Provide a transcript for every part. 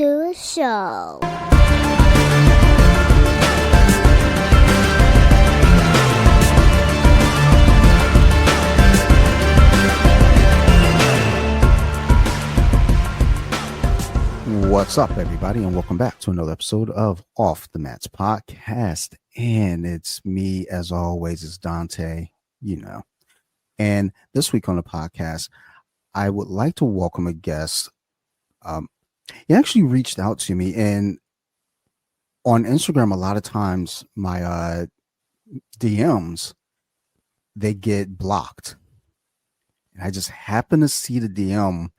to a show. What's up, everybody, and welcome back to another episode of Off the Mats podcast. And it's me, as always, it's Dante, And this week on the podcast, I would like to welcome a guest. He actually reached out to me, and on Instagram, a lot of times my DMs, they get blocked. And I just happened to see the DM.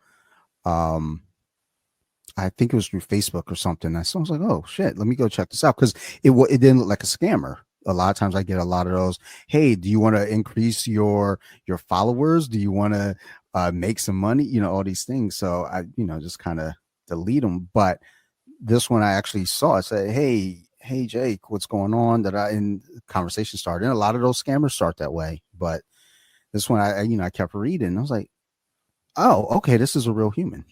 I think it was through Facebook or something. I was like, oh shit, let me go check this out, because it didn't look like a scammer. A lot of times I get a lot of those. Hey, do you want to increase your followers? Do you want to make some money? All these things. So I, just kind of delete them. But this one I actually saw. I said, hey Jake, what's going on? And conversation started. And a lot of those scammers start that way. But this one I kept reading. I was like, oh, okay, this is a real human.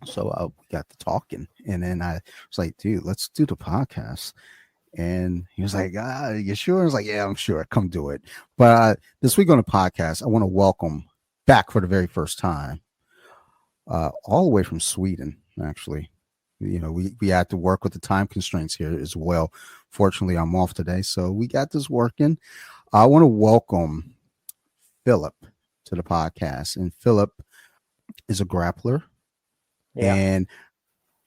So we got to talking, and then I was like, dude, let's do the podcast. And he was like, you sure? I was like, yeah, I'm sure. Come do it. But this week on the podcast, I want to welcome back for the very first time, all the way from Sweden, actually. We had to work with the time constraints here as well. Fortunately, I'm off today, so we got this working. I want to welcome Philip to the podcast. And Philip is a grappler. Yeah. And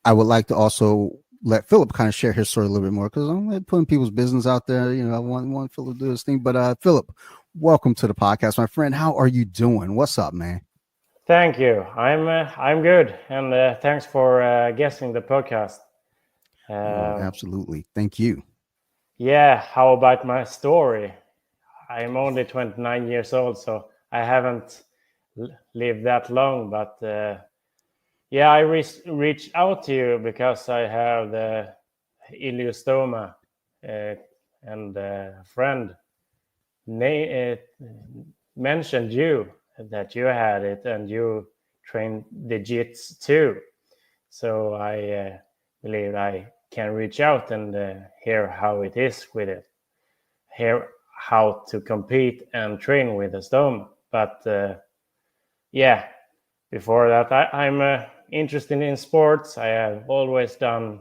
I would like to also let Philip kind of share his story a little bit more, because I'm putting people's business out there. I want Philip to do his thing. But Philip, welcome to the podcast, my friend. How are you doing? What's up, man? Thank you. I'm good, and thanks for guesting the podcast. Absolutely. Thank you. Yeah. How about my story? I'm only 29 years old, so I haven't lived that long, but. Yeah, I reached out to you because I have the ileostoma, and a friend mentioned you, that you had it, and you trained the Jiu-Jitsu too. So I believe I can reach out and hear how it is with it, hear how to compete and train with a stoma. But yeah, before that, I'm interested in sports. I have always done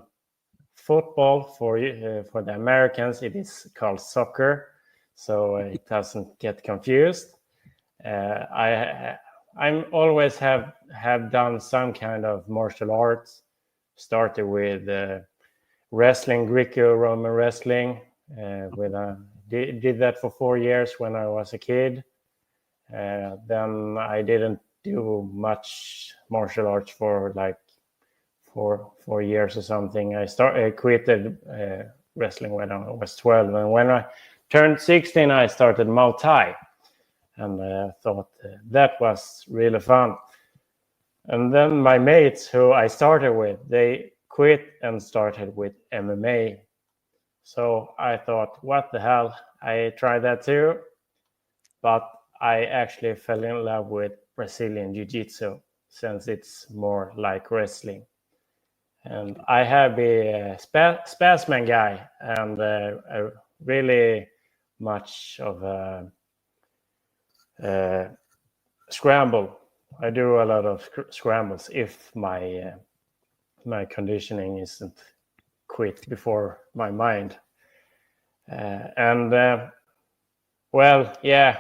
football. For the Americans, it is called soccer, so it doesn't get confused. I'm always have done some kind of martial arts. Started with wrestling, Greco-Roman wrestling. Did that for 4 years when I was a kid. Then I didn't do much martial arts for like 4 years or something. I quit wrestling when I was 12, and when I turned 16, I started Muay Thai, and thought that was really fun. And then my mates who I started with, they quit and started with MMA. So I thought, what the hell? I tried that too, but I actually fell in love with Brazilian Jiu-Jitsu, since it's more like wrestling. And I have been a spaceman guy, and a really much of a scramble. I do a lot of scrambles if my conditioning isn't quit before my mind. Well, yeah,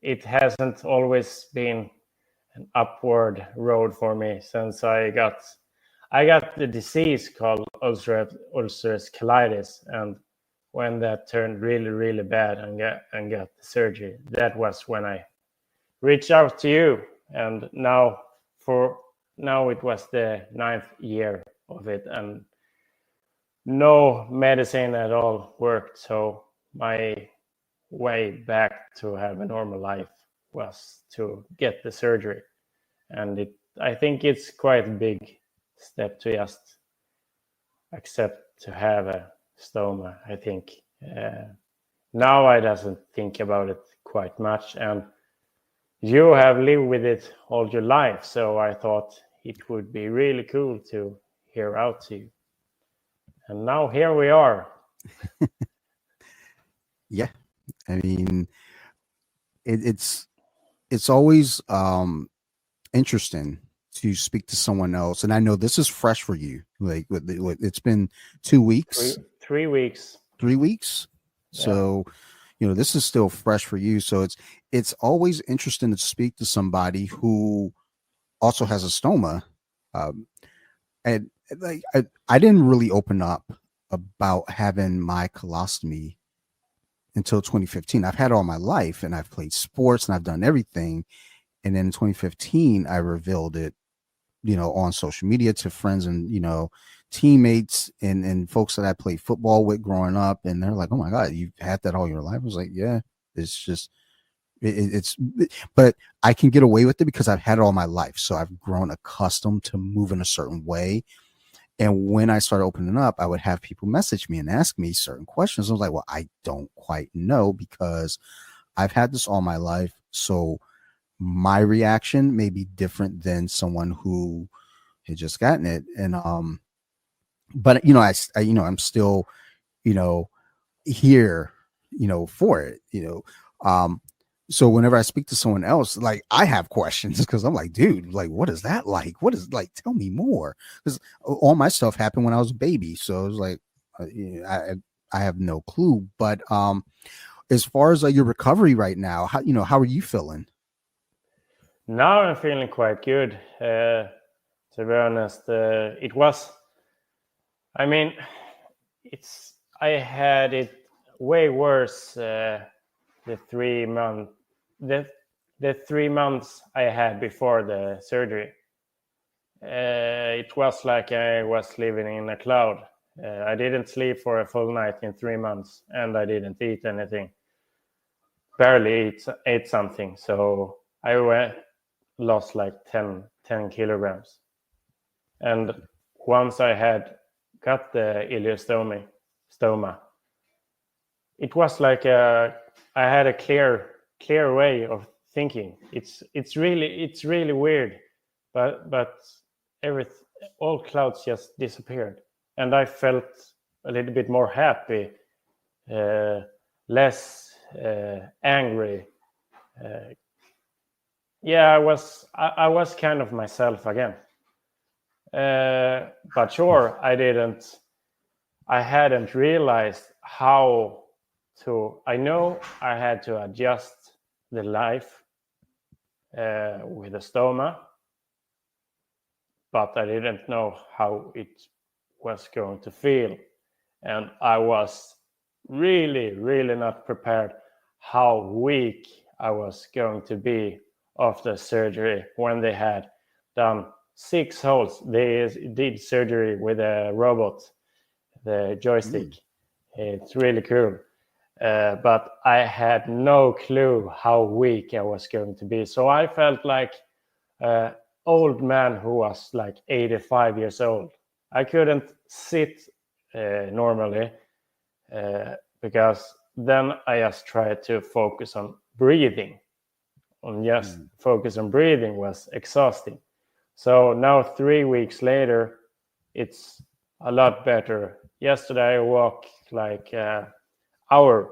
it hasn't always been an upward road for me, since I got the disease called ulcerative colitis, and when that turned really, really bad and got the surgery, that was when I reached out to you. And now it was the 9th year of it, and no medicine at all worked. So my way back to have a normal life was to get the surgery. And I think it's quite a big step to just accept to have a stoma. I think now I doesn't think about it quite much, and you have lived with it all your life, so I thought it would be really cool to here out to you. And now here we are. Yeah, I mean, it's always interesting to speak to someone else, and I know this is fresh for you. Like, it's been 2 weeks, 3 weeks. 3 weeks. So, this is still fresh for you. So it's always interesting to speak to somebody who also has a stoma. Um, and like I didn't really open up about having my colostomy until 2015. I've had it all my life, and I've played sports and I've done everything. And then in 2015, I revealed it, on social media to friends and, teammates and folks that I played football with growing up. And they're like, "Oh my God, you've had that all your life?" I was like, "Yeah, it's just, but I can get away with it because I've had it all my life. So I've grown accustomed to moving a certain way." And when I started opening up, I would have people message me and ask me certain questions. I was like, "Well, I don't quite know because I've had this all my life." So my reaction may be different than someone who had just gotten it. And, but, I'm still, here, for it, so whenever I speak to someone else, like, I have questions because I'm like, dude, like, what is that like? What is, like, tell me more. Because all my stuff happened when I was a baby. So it was like, I have no clue. But as far as your recovery right now, how are you feeling? Now I'm feeling quite good. To be honest, it was. I mean, I had it way worse. The 3 month, the 3 months I had before the surgery. It was like I was living in a cloud. I didn't sleep for a full night in 3 months, and I didn't eat anything. Barely ate something. So I lost like 10 kilograms. And once I had got the ileostomy, stoma, it was like I had a clear way of thinking. It's really weird, but every all clouds just disappeared, and I felt a little bit more happy, less angry. Yeah, I was kind of myself again. But sure, I hadn't realized how to. I know I had to adjust the life with the stoma, but I didn't know how it was going to feel. And I was really not prepared how weak I was going to be after surgery when they had done 6 holes. They did surgery with a robot, the joystick. It's really cool. But I had no clue how weak I was going to be. So I felt like an old man who was like 85 years old. I couldn't sit normally because then I just tried to focus on breathing. Focus on breathing was exhausting. So now 3 weeks later, it's a lot better. Yesterday I walked like hour.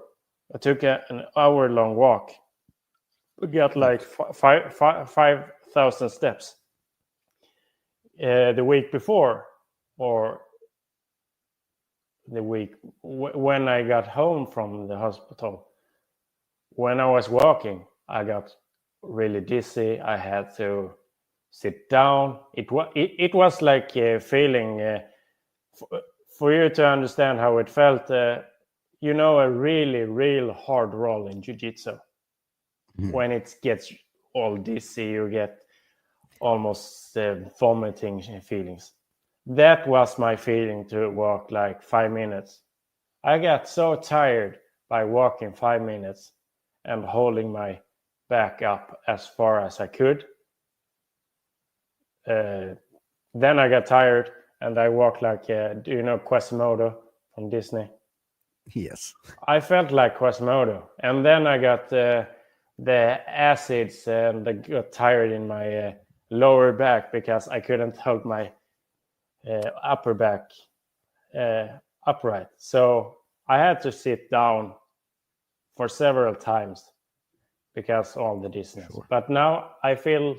I took an hour-long walk. We got like 5,000 steps. The week before, or the week when I got home from the hospital, when I was walking, I got really dizzy. I had to sit down. It was like a feeling. For you to understand how it felt, a real hard roll in jiu-jitsu. When it gets all dizzy, you get almost vomiting feelings. That was my feeling to walk like 5 minutes. I got so tired by walking 5 minutes and holding my back up as far as I could. Then I got tired and I walked like, do you know Quasimodo from Disney? Yes. I felt like Quasimodo. And then I got the acids and I got tired in my lower back because I couldn't hold my upper back upright. So I had to sit down for several times because all the distance. Sure. But now I feel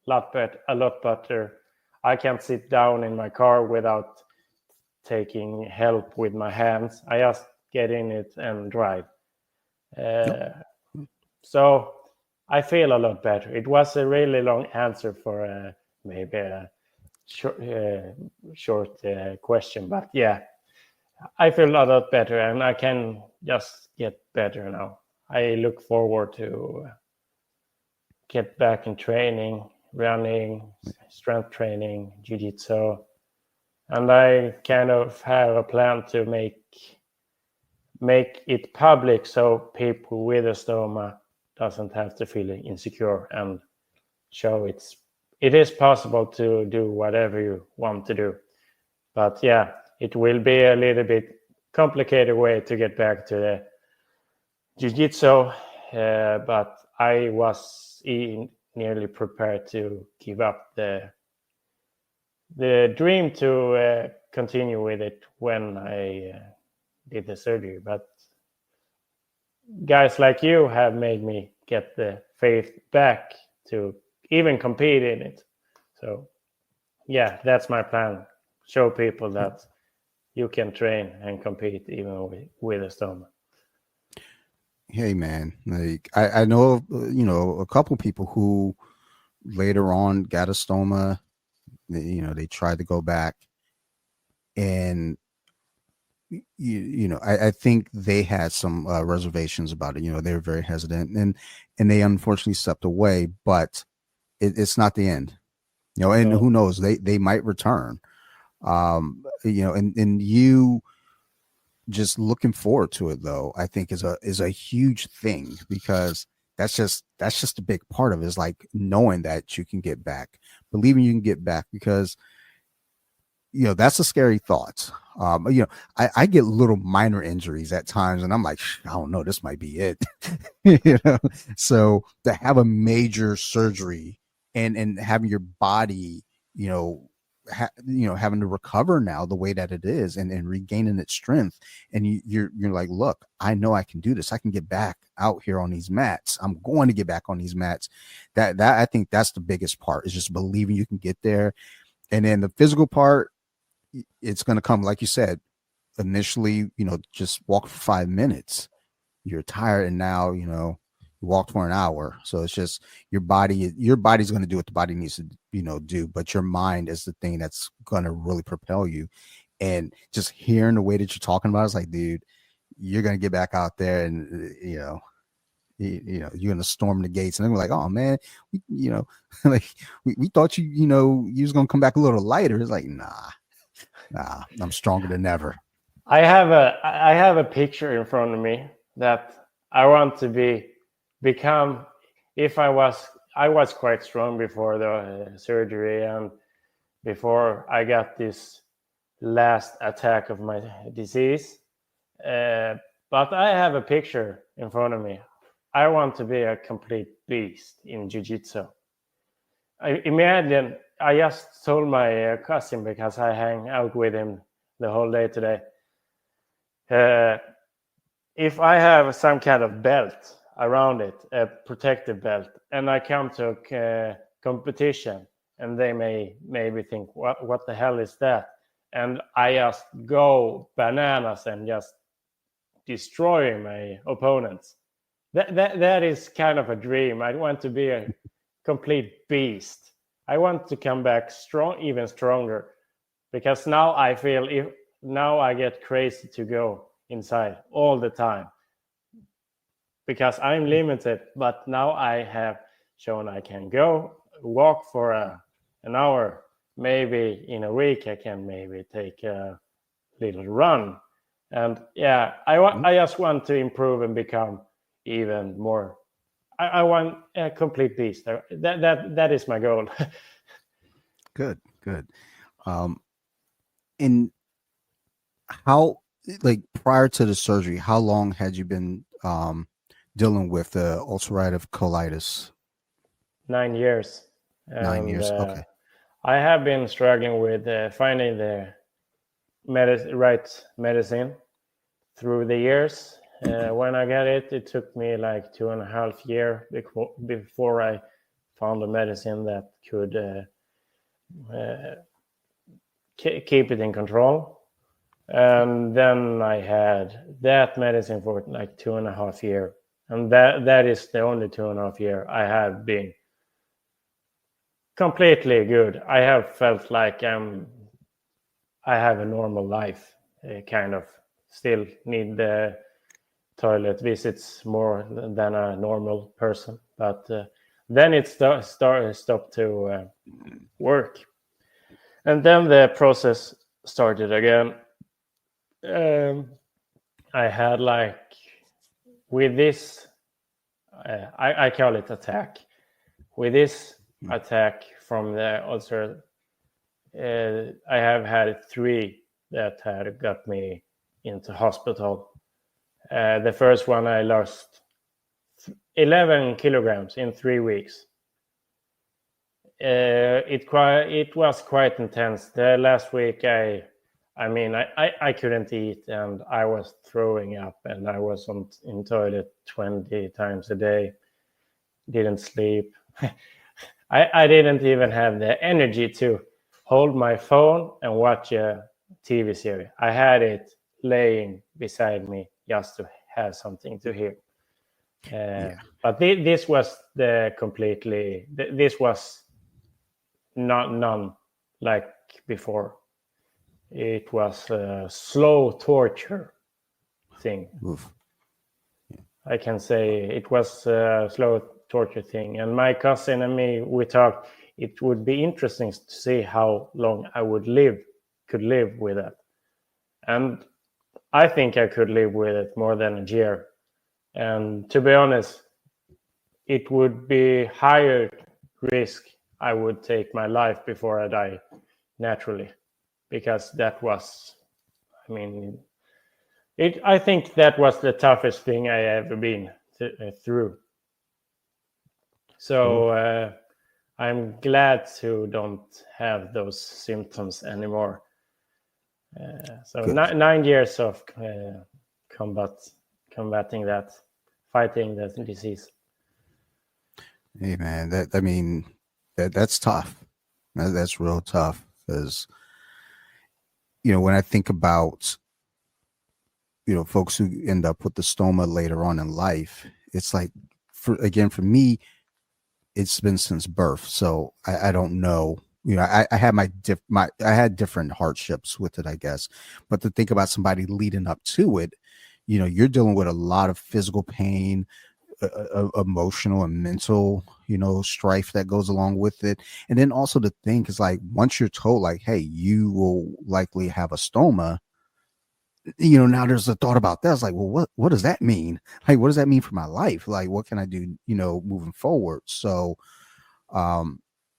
a lot better. I can sit down in my car without taking help with my hands. I just get in it and drive. So I feel a lot better. It was a really long answer for maybe a short question, but yeah, I feel a lot better, and I can just get better now. I look forward to get back in training, running, strength training, jiu-jitsu, and I kind of have a plan to make it public so people with a stoma doesn't have to feel insecure, and show it is possible to do whatever you want to do. But yeah, it will be a little bit complicated way to get back to the jiu-jitsu, but I was nearly prepared to give up the dream to continue with it when I did the surgery. But guys like you have made me get the faith back to even compete in it. So yeah, that's my plan. Show people that you can train and compete even with a stoma. Hey man, like I know a couple people who later on got a stoma. They tried to go back, and I think they had some reservations about it. They were very hesitant, and they unfortunately stepped away. But it's not the end. And No. who knows? They might return. And you just looking forward to it, though, I think is a huge thing, because that's just a big part of it, is like knowing that you can get back, believing you can get back, because that's a scary thought. I get little minor injuries at times, and I'm like, I don't know, this might be it. So to have a major surgery and having your body, having to recover now the way that it is, and regaining its strength, and you're like, look, I know I can do this. I can get back out here on these mats. I'm going to get back on these mats. That I think that's the biggest part, is just believing you can get there. And then the physical part, it's going to come, like you said, initially, just walk for 5 minutes. You're tired, and now, you walked for an hour. So it's just your body's going to do what the body needs to, do. But your mind is the thing that's going to really propel you. And just hearing the way that you're talking about, it's like, dude, you're going to get back out there, and, you're going to storm the gates. And then we're like, oh man, like we thought you was going to come back a little lighter. It's like, nah, I'm stronger than ever. I have a picture in front of me that I want to become. If I was quite strong before the surgery, and before I got this last attack of my disease. But I have a picture in front of me. I want to be a complete beast in jiu-jitsu. Imagine, I just told my cousin, because I hang out with him the whole day today. If I have some kind of belt around it, a protective belt, and I come to a competition, and they maybe think, what the hell is that? And I just go bananas and just destroy my opponents. That is kind of a dream. I want to be a complete beast. I want to come back strong, even stronger, because now I feel now I get crazy to go inside all the time, because I'm limited. But now I have shown I can walk for an hour. Maybe in a week I can maybe take a little run. And yeah, I just want to improve and become even more. I want a complete beast. That is my goal. Good. And how, like, prior to the surgery, how long had you been dealing with the ulcerative colitis? 9 years. 9 years. Okay. I have been struggling with finding the right medicine through the years. When I got it, it took me like 2.5 years before I found a medicine that could keep it in control. And then I had that medicine for like 2.5 years. And that is the only 2.5 years I have been completely good. I have felt like I have a normal life, kind of. Still need the toilet visits more than a normal person, but then it stopped to work, and then the process started again. I had like with this, I call it attack. With this attack from the ulcer, I have had 3 that had got me into hospital. The first one, I lost 11 kilograms in 3 weeks. It was quite intense. The last week, I couldn't eat, and I was throwing up, and I was in toilet 20 times a day. Didn't sleep. I didn't even have the energy to hold my phone and watch a TV series. I had it laying beside me just to have something to hear. But this was this was not none like before. It was a slow torture thing. Oof. I can say it was a slow torture thing. And my cousin and me, we talked. It would be interesting to see how long I could live with that. And I think I could live with it more than a year. And to be honest, it would be higher risk I would take my life before I die naturally, because that was, I think that was the toughest thing I ever been through. So I'm glad to don't have those symptoms anymore. So 9 years of combating that, fighting that disease. Hey man, that's tough. That's real tough, because when I think about folks who end up with the stoma later on in life, it's like for me, it's been since birth, so I don't know. I had I had different hardships with it, I guess. But to think about somebody leading up to it, you're dealing with a lot of physical pain, emotional and mental, strife that goes along with it. And then also the thing is, like, once you're told, like, hey, you will likely have a stoma, now there's a thought about that. It's like, well, what does that mean? Like, what does that mean for my life? Like, what can I do, moving forward? So,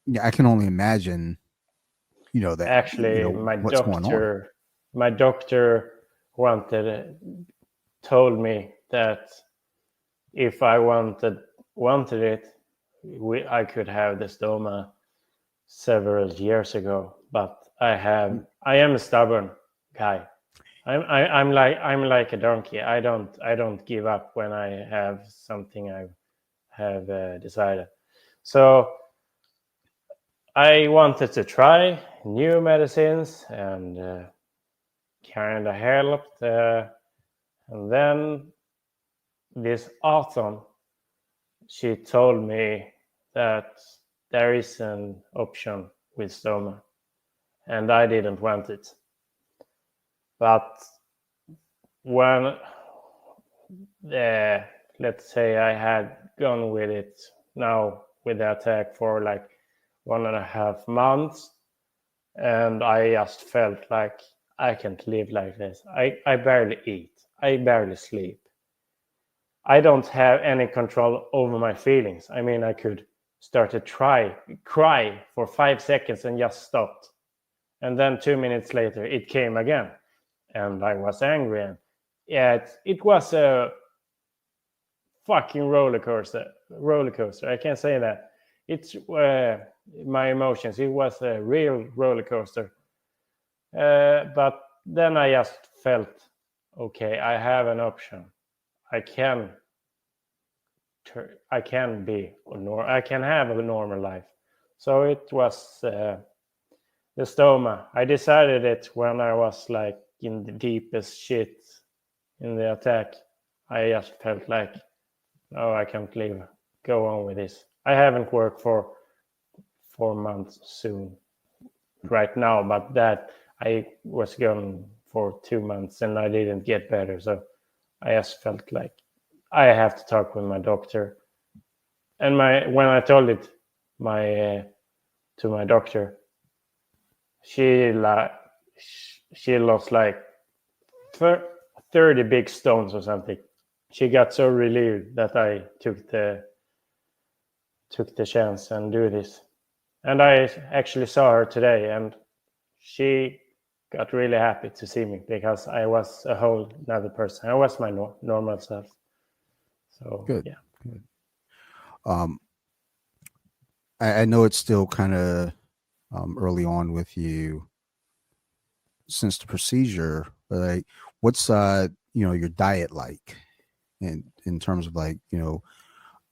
yeah, I can only imagine, that actually, what's going on. my doctor told me that if I wanted it, I could have the stoma several years ago. But I am a stubborn guy. I'm like a donkey. I don't give up when I have something I have decided. So I wanted to try new medicines, and kind of helped. And then this autumn, she told me that there is an option with stoma, and I didn't want it. But when let's say I had gone with it now with the attack for like 1.5 months, and I just felt like I can't live like this. I barely eat. I barely sleep. I don't have any control over my feelings. I could start to cry for 5 seconds and just stopped. And then 2 minutes later, it came again. And I was angry. And yeah, it was a fucking roller coaster. I can't say that. It's my emotions. It was a real roller coaster. But then I just felt, okay, I have an option. I can I can have a normal life. So it was the stoma. I decided it when I was like in the deepest shit in the attack. I just felt like, oh, I can't live. Go on with this. I haven't worked for 4 months soon right now, but that I was gone for 2 months and I didn't get better. So I just felt like I have to talk with my doctor. And when I told it to my doctor, she lost like 30 big stones or something. She got so relieved that I took the chance and do this. And I actually saw her today, and she got really happy to see me because I was a whole another person. I was my normal self. So Good. yeah. Good. I know it's still kind of early on with you since the procedure, but like, what's your diet like, in terms of like,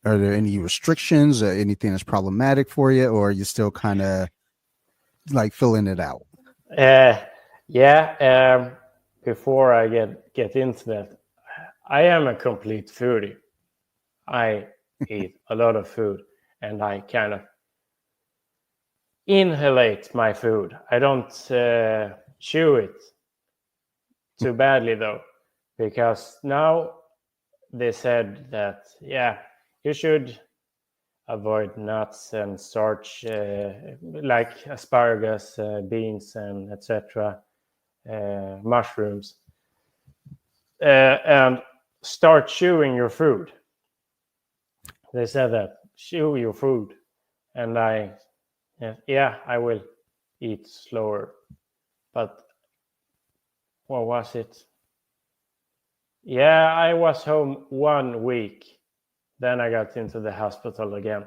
are there any restrictions or anything that's problematic for you, or are you still kind of like filling it out? Yeah. Before I get into that, I am a complete foodie. I eat a lot of food, and I kind of inhalate my food. I don't chew it too badly though, because now they said that you should avoid nuts and starch, like asparagus, beans, and etc. Mushrooms, and start chewing your food. They said that chew your food, and I will eat slower. But what was it? Yeah, I was home 1 week. Then I got into the hospital again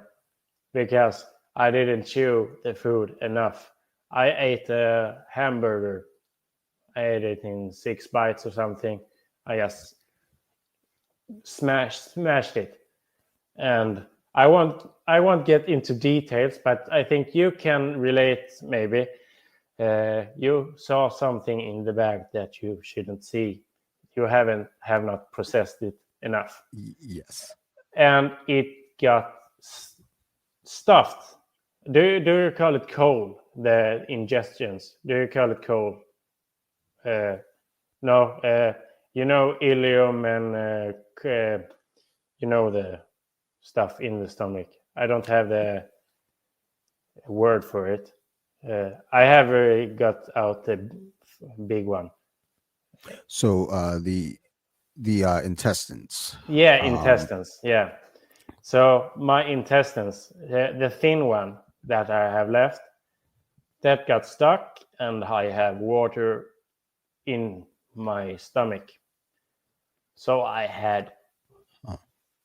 because I didn't chew the food enough. I ate a hamburger. I ate it in 6 bites or something. I just smashed it. And I won't get into details, but I think you can relate maybe. You saw something in the bag that you shouldn't see. You have not processed it enough. Yes. And it got stuffed. Do you call it coal? The ingestions. Do you call it coal? No. Ileum and the stuff in the stomach. I don't have the word for it. I have got out the big one. So the intestines. Yeah, intestines. Yeah. So my intestines, the thin one that I have left, that got stuck, and I have water in my stomach. So I had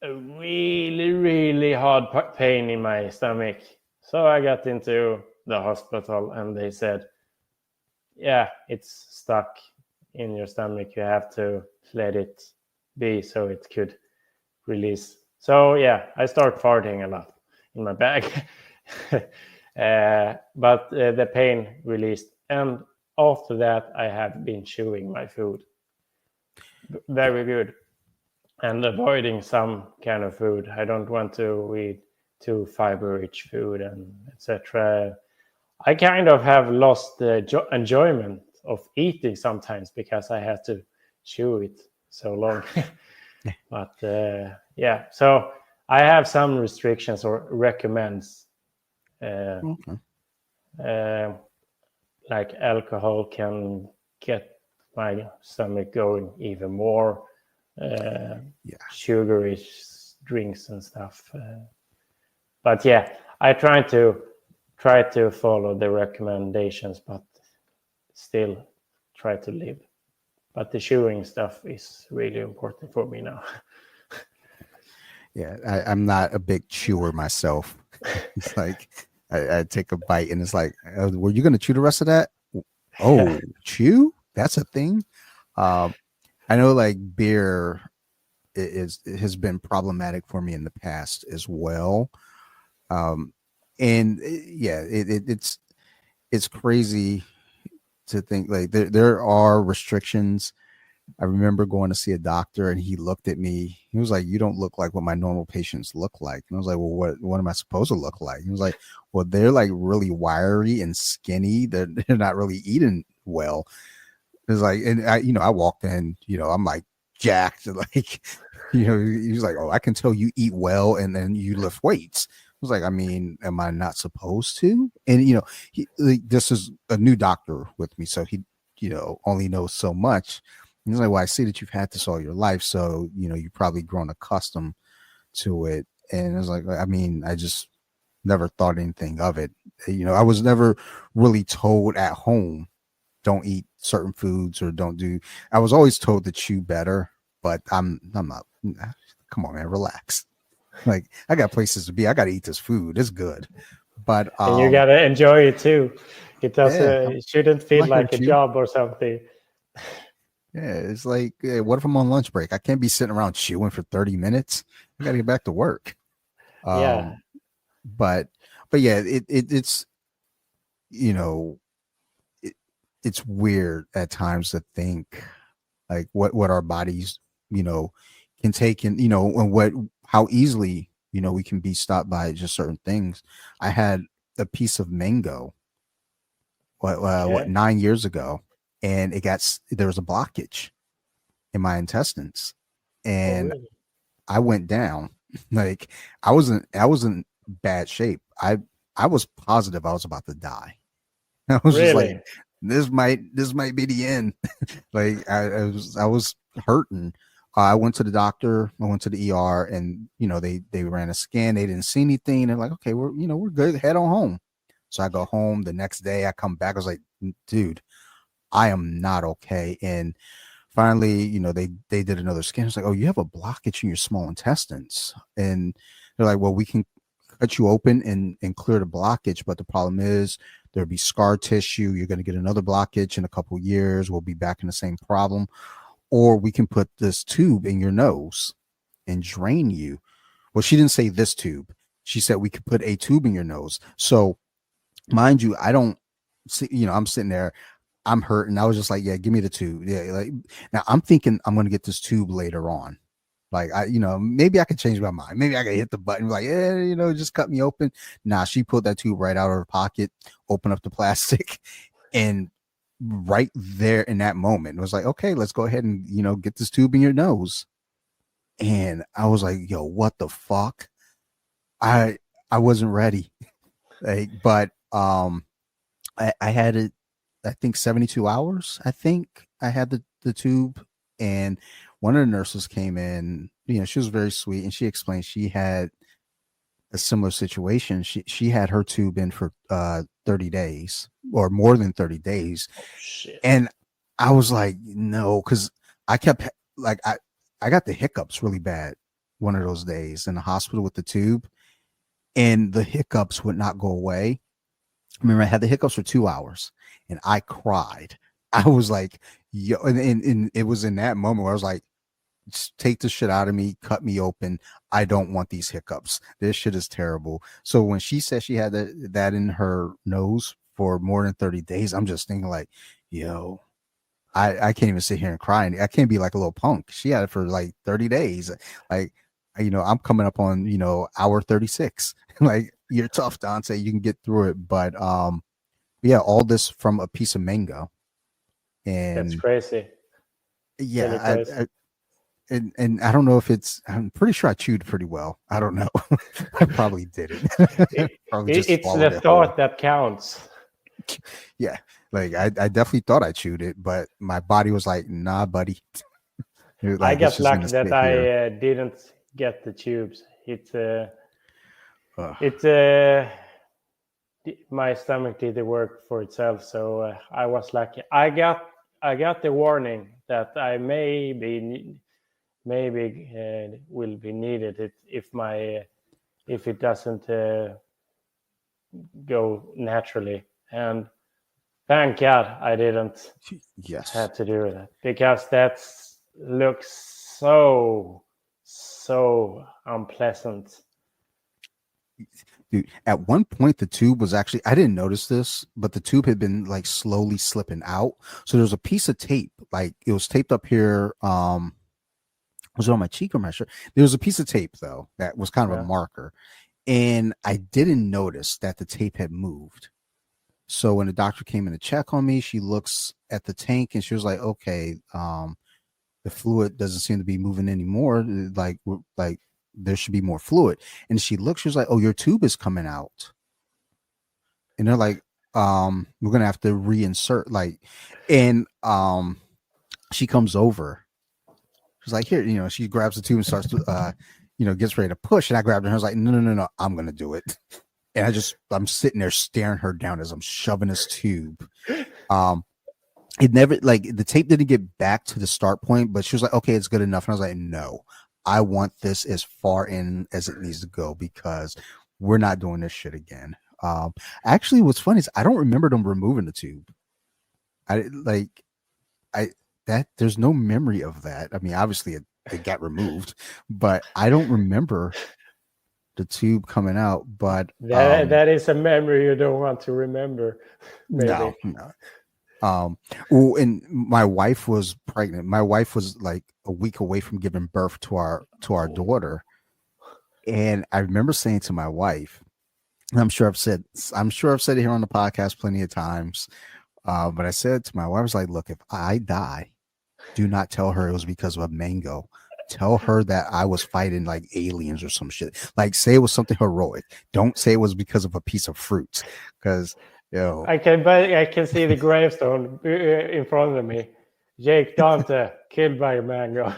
a really, really hard pain in my stomach. So I got into the hospital, and they said, yeah, it's stuck in your stomach. You have to let it be so it could release. So yeah, I start farting a lot in my bag. But the pain released. And after that, I have been chewing my food. Very good. And avoiding some kind of food. I don't want to eat too fiber-rich food and etc. I kind of have lost the enjoyment of eating sometimes because I have to chew it so long. But so I have some restrictions or recommends. Okay. Like alcohol can get my stomach going even more. Sugary drinks and stuff. But yeah, I try to follow the recommendations, but still try to live. But the chewing stuff is really important for me now. Yeah, I'm not a big chewer myself. It's like I take a bite and it's like, were you going to chew the rest of that? Oh, chew? That's a thing. Um, I know like beer has been problematic for me in the past as well. Um, and yeah, it's crazy to think like there are restrictions. I remember going to see a doctor and he looked at me. He was like, "You don't look like what my normal patients look like." And I was like, "Well, what am I supposed to look like?" He was like, "Well, they're like really wiry and skinny. They're not really eating well." It's like, and I walked in, I'm like jacked, like, he's like, "Oh, I can tell you eat well and then you lift weights." I was like, I mean, am I not supposed to? And this is a new doctor with me, so he, only knows so much. And he's like, "Well, I see that you've had this all your life, so you've probably grown accustomed to it." And I was like, I mean, I just never thought anything of it. I was never really told at home don't eat certain foods or don't do. I was always told to chew better, but I'm not. Come on, man, relax. Like I got places to be. I got to eat this food. It's good, but And you gotta enjoy it too. It yeah, doesn't. It shouldn't I'm feel not here to like a chew. job or something. Yeah, it's like, what if I'm on lunch break? I can't be sitting around chewing for 30 minutes. I got to get back to work. Yeah, Um, but yeah, it's you know it, it's weird at times to think like what our bodies can take, and and what how easily we can be stopped by just certain things. I had a piece of mango what okay. 9 years ago, and there was a blockage in my intestines, Oh, and really? I went down. Like I was in bad shape. I was positive I was about to die. I was just like, Really? this might be the end. Like I was hurting. I went to the doctor. I went to the ER, and they ran a scan. They didn't see anything. They're like, okay, we're good. Head on home. So I go home the next day. I come back. I was like, dude, I am not okay. And finally, they did another scan. It's like, oh, you have a blockage in your small intestines, and they're like, well, we can cut you open and clear the blockage, but the problem is there'll be scar tissue. You're going to get another blockage in a couple of years. We'll be back in the same problem, or we can put this tube in your nose and drain you. Well, she didn't say this tube. She said we could put a tube in your nose. So, mind you, I don't see, I'm sitting there, I'm hurting. I was just like, yeah, give me the tube. Yeah. Like now I'm thinking I'm going to get this tube later on. Like maybe I could change my mind. Maybe I could hit the button like, yeah, just cut me open. Nah, she pulled that tube right out of her pocket, opened up the plastic, and right there in that moment, it was like, okay, let's go ahead and get this tube in your nose. And I was like, yo, what the fuck? I I wasn't ready. Like, but I had it, I think 72 hours. I think I had the tube, and one of the nurses came in. She was very sweet, and she explained she had a similar situation. She had her tube in for 30 days or more than 30 days, Oh, shit. and I was like, no, because I kept like I got the hiccups really bad one of those days in the hospital with the tube, and the hiccups would not go away. I remember I had the hiccups for 2 hours and I cried. I was like, yo, and it was in that moment where I was like, just take the shit out of me, cut me open. I don't want these hiccups. This shit is terrible. So when she said she had that in her nose for more than 30 days, I'm just thinking like, yo, I can't even sit here and cry. I can't be like a little punk. She had it for like 30 days. Like, I'm coming up on, hour 36. Like, you're tough, Dante. You can get through it. But yeah, all this from a piece of mango. That's And crazy. Really yeah, crazy. and I don't know if I'm pretty sure I chewed pretty well. I don't know. I probably didn't. Probably just It's the swallowed it whole. thought that counts. Yeah. Like I definitely thought I chewed it, but my body was like, nah, buddy. I Like it's got just gonna lucky that sit here. I didn't get the tubes. Ugh. It my stomach did the work for itself, so I was lucky. I got the warning that I maybe will be needed if it doesn't go naturally. And thank God I didn't Yes. have to do that, because that looks so unpleasant. Dude, at one point the tube was actually, I didn't notice this, but the tube had been like slowly slipping out. So there was a piece of tape, like it was taped up here. Was it on my cheek or my shirt? There was a piece of tape though that was kind of a Yeah. marker. And I didn't notice that the tape had moved. So when the doctor came in to check on me, she looks at the tank and she was like, okay, the fluid doesn't seem to be moving anymore. Like there should be more fluid. And she looked, she was like, oh, your tube is coming out. And they're like, we're gonna have to reinsert, like, and she comes over. She's like, here, she grabs the tube and starts to gets ready to push. And I grabbed her and I was like, no, I'm gonna do it. And I'm sitting there staring her down as I'm shoving this tube. It never, like, the tape didn't get back to the start point, but she was like, okay, it's good enough. And I was like, no, I want this as far in as it needs to go, because we're not doing this shit again. Actually, what's funny is I don't remember them removing the tube. There's no memory of that. I mean, obviously it got removed, but I don't remember the tube coming out. But that is a memory you don't want to remember. Maybe. No. Well, and my wife was pregnant. My wife was like a week away from giving birth to our daughter. And I remember saying to my wife, and I'm sure I've said it here on the podcast plenty of times. But I said to my wife, I was like, look, if I die, do not tell her it was because of a mango. Tell her that I was fighting like aliens or some shit. Like, say it was something heroic. Don't say it was because of a piece of fruit. Because I can see the gravestone in front of me. Jake Dante killed by a mango.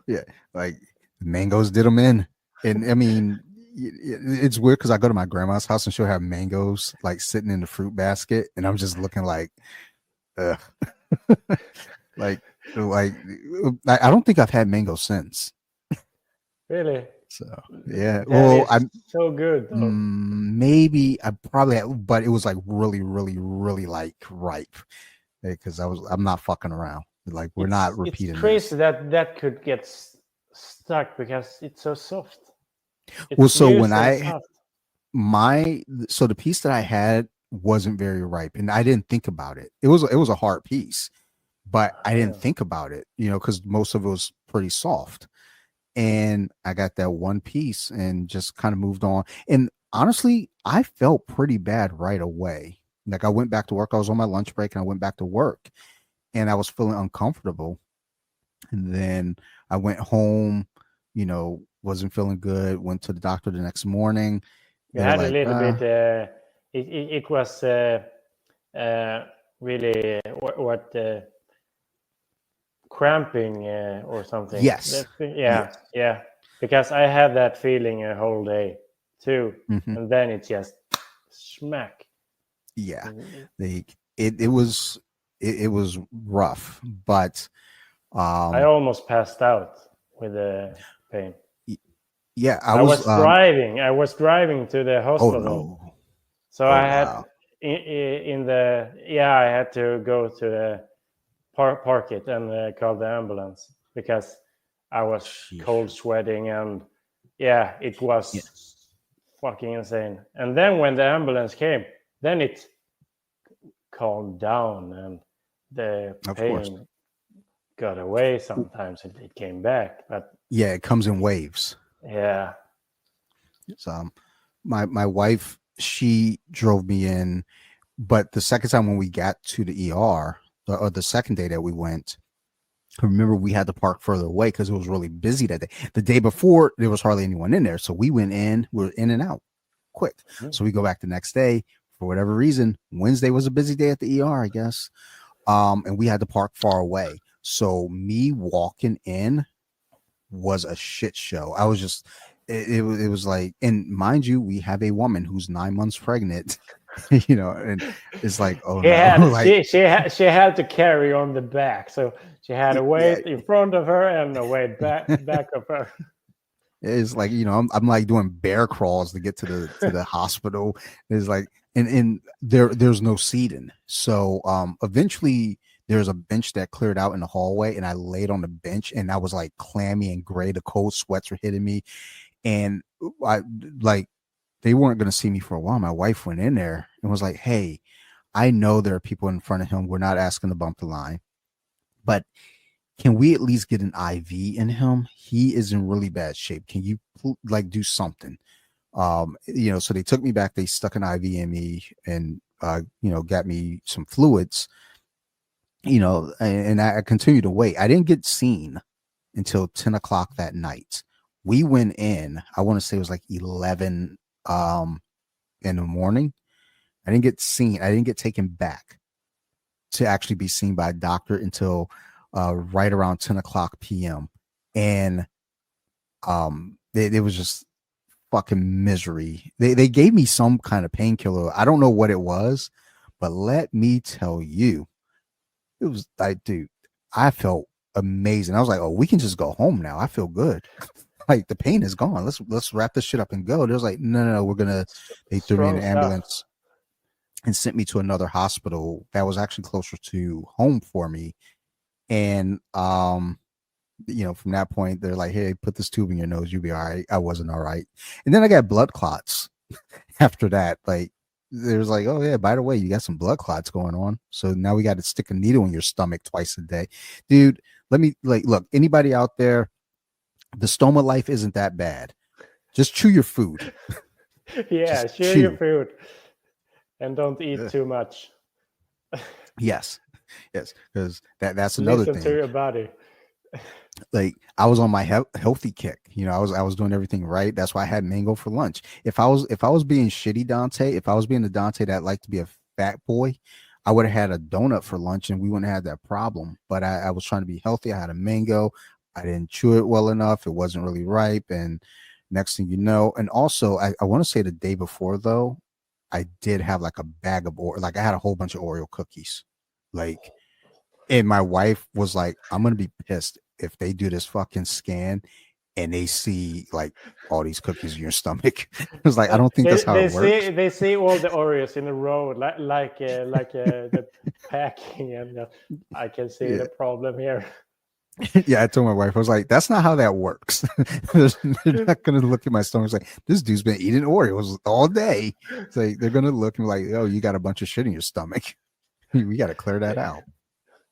Yeah, like mangoes did them in. And I mean, it's weird because I go to my grandma's house and she'll have mangoes like sitting in the fruit basket, and I'm just looking like, ugh. like I don't think I've had mango since. Really? So yeah, well, I'm so good. Maybe I probably had, but it was like really, really, really like ripe, because I'm not fucking around. Like, we're not repeating. It's crazy that could get stuck because it's so soft. Well, so when the piece that I had wasn't very ripe, and I didn't think about it. It was a hard piece, but I didn't think about it, because most of it was pretty soft. And I got that one piece and just kind of moved on. And honestly, I felt pretty bad right away. Like, I went back to work. I was on my lunch break and I went back to work and I was feeling uncomfortable. And then I went home, wasn't feeling good, went to the doctor the next morning. You had a little bit, it was really what cramping or something. Yes. Yeah. Because I had that feeling a whole day too. Mm-hmm. And then it just smack. Yeah. It was rough, but I almost passed out with the pain. Yeah, I was driving. I was driving to the hospital. Oh, no. So I had I had to go to the park it and call the ambulance because I was cold sweating and it was fucking insane. And then when the ambulance came, then it calmed down and the pain got away. Sometimes it came back, but it comes in waves. Yeah. So my wife, she drove me in, but the second time when we got to the ER, or the second day that we went, I remember we had to park further away because it was really busy that day. The day before, there was hardly anyone in there. So we went in, we were in and out quick. Mm-hmm. So we go back the next day. For whatever reason, Wednesday was a busy day at the ER, I guess. And we had to park far away. So me walking in was a shit show. I was just, it was like, and mind you, we have a woman who's 9 months pregnant, and it's like, oh no. She had to carry on the back. So she had a weight in front of her and a weight back of her. It's like, I'm like doing bear crawls to get to the hospital. It's like, and there's no seating. So eventually there's a bench that cleared out in the hallway, and I laid on the bench, and I was like clammy and gray. The cold sweats were hitting me, and I like they weren't going to see me for a while. My wife went in there and was like, "Hey, I know there are people in front of him. We're not asking to bump the line, but can we at least get an IV in him? He is in really bad shape. Can you like do something?" So they took me back, they stuck an IV in me, and got me some fluids, and I continued to wait. I didn't get seen until 10 o'clock that night. We went in, I want to say it was like 11 in the morning. I didn't get seen. I didn't get taken back to actually be seen by a doctor until right around 10 o'clock p.m. And it was just fucking misery. They gave me some kind of painkiller. I don't know what it was, but let me tell you, it was like, dude, I felt amazing. I was like, oh, we can just go home now. I feel good. Like the pain is gone. Let's wrap this shit up and go. They was like, no, they threw me in Strong an stuff. ambulance and sent me to another hospital that was actually closer to home for me. And from that point, they're like, hey, put this tube in your nose, you'll be all right. I wasn't all right. And then I got blood clots after that. Like, there was like, oh yeah, by the way, you got some blood clots going on. So now we got to stick a needle in your stomach twice a day. Dude, look, anybody out there, the stoma life isn't that bad. Just chew your food. Yeah, Just chew your food and don't eat too much. Yes, because that's another Listen thing. to your body. Like I was on my healthy kick. I was doing everything right. That's why I had mango for lunch. If I was being shitty Dante, if I was being the Dante that liked to be a fat boy, I would have had a donut for lunch and we wouldn't have had that problem. But I was trying to be healthy. I had a mango. I didn't chew it well enough. It wasn't really ripe. And next thing you know, and also I want to say the day before though, I did have like a bag of like I had a whole bunch of Oreo cookies. Like, and my wife was like, I'm gonna be pissed if they do this fucking scan and they see like all these cookies in your stomach. It was like, I don't think that's how it works. They see all the Oreos in a row, like the packing, and I can see Yeah. the problem here. Yeah, I told my wife, I was like, that's not how that works. They're not gonna look at my stomach like, this dude's been eating Oreos all day. It's like they're gonna look and be like, oh, you got a bunch of shit in your stomach. We got to clear that out.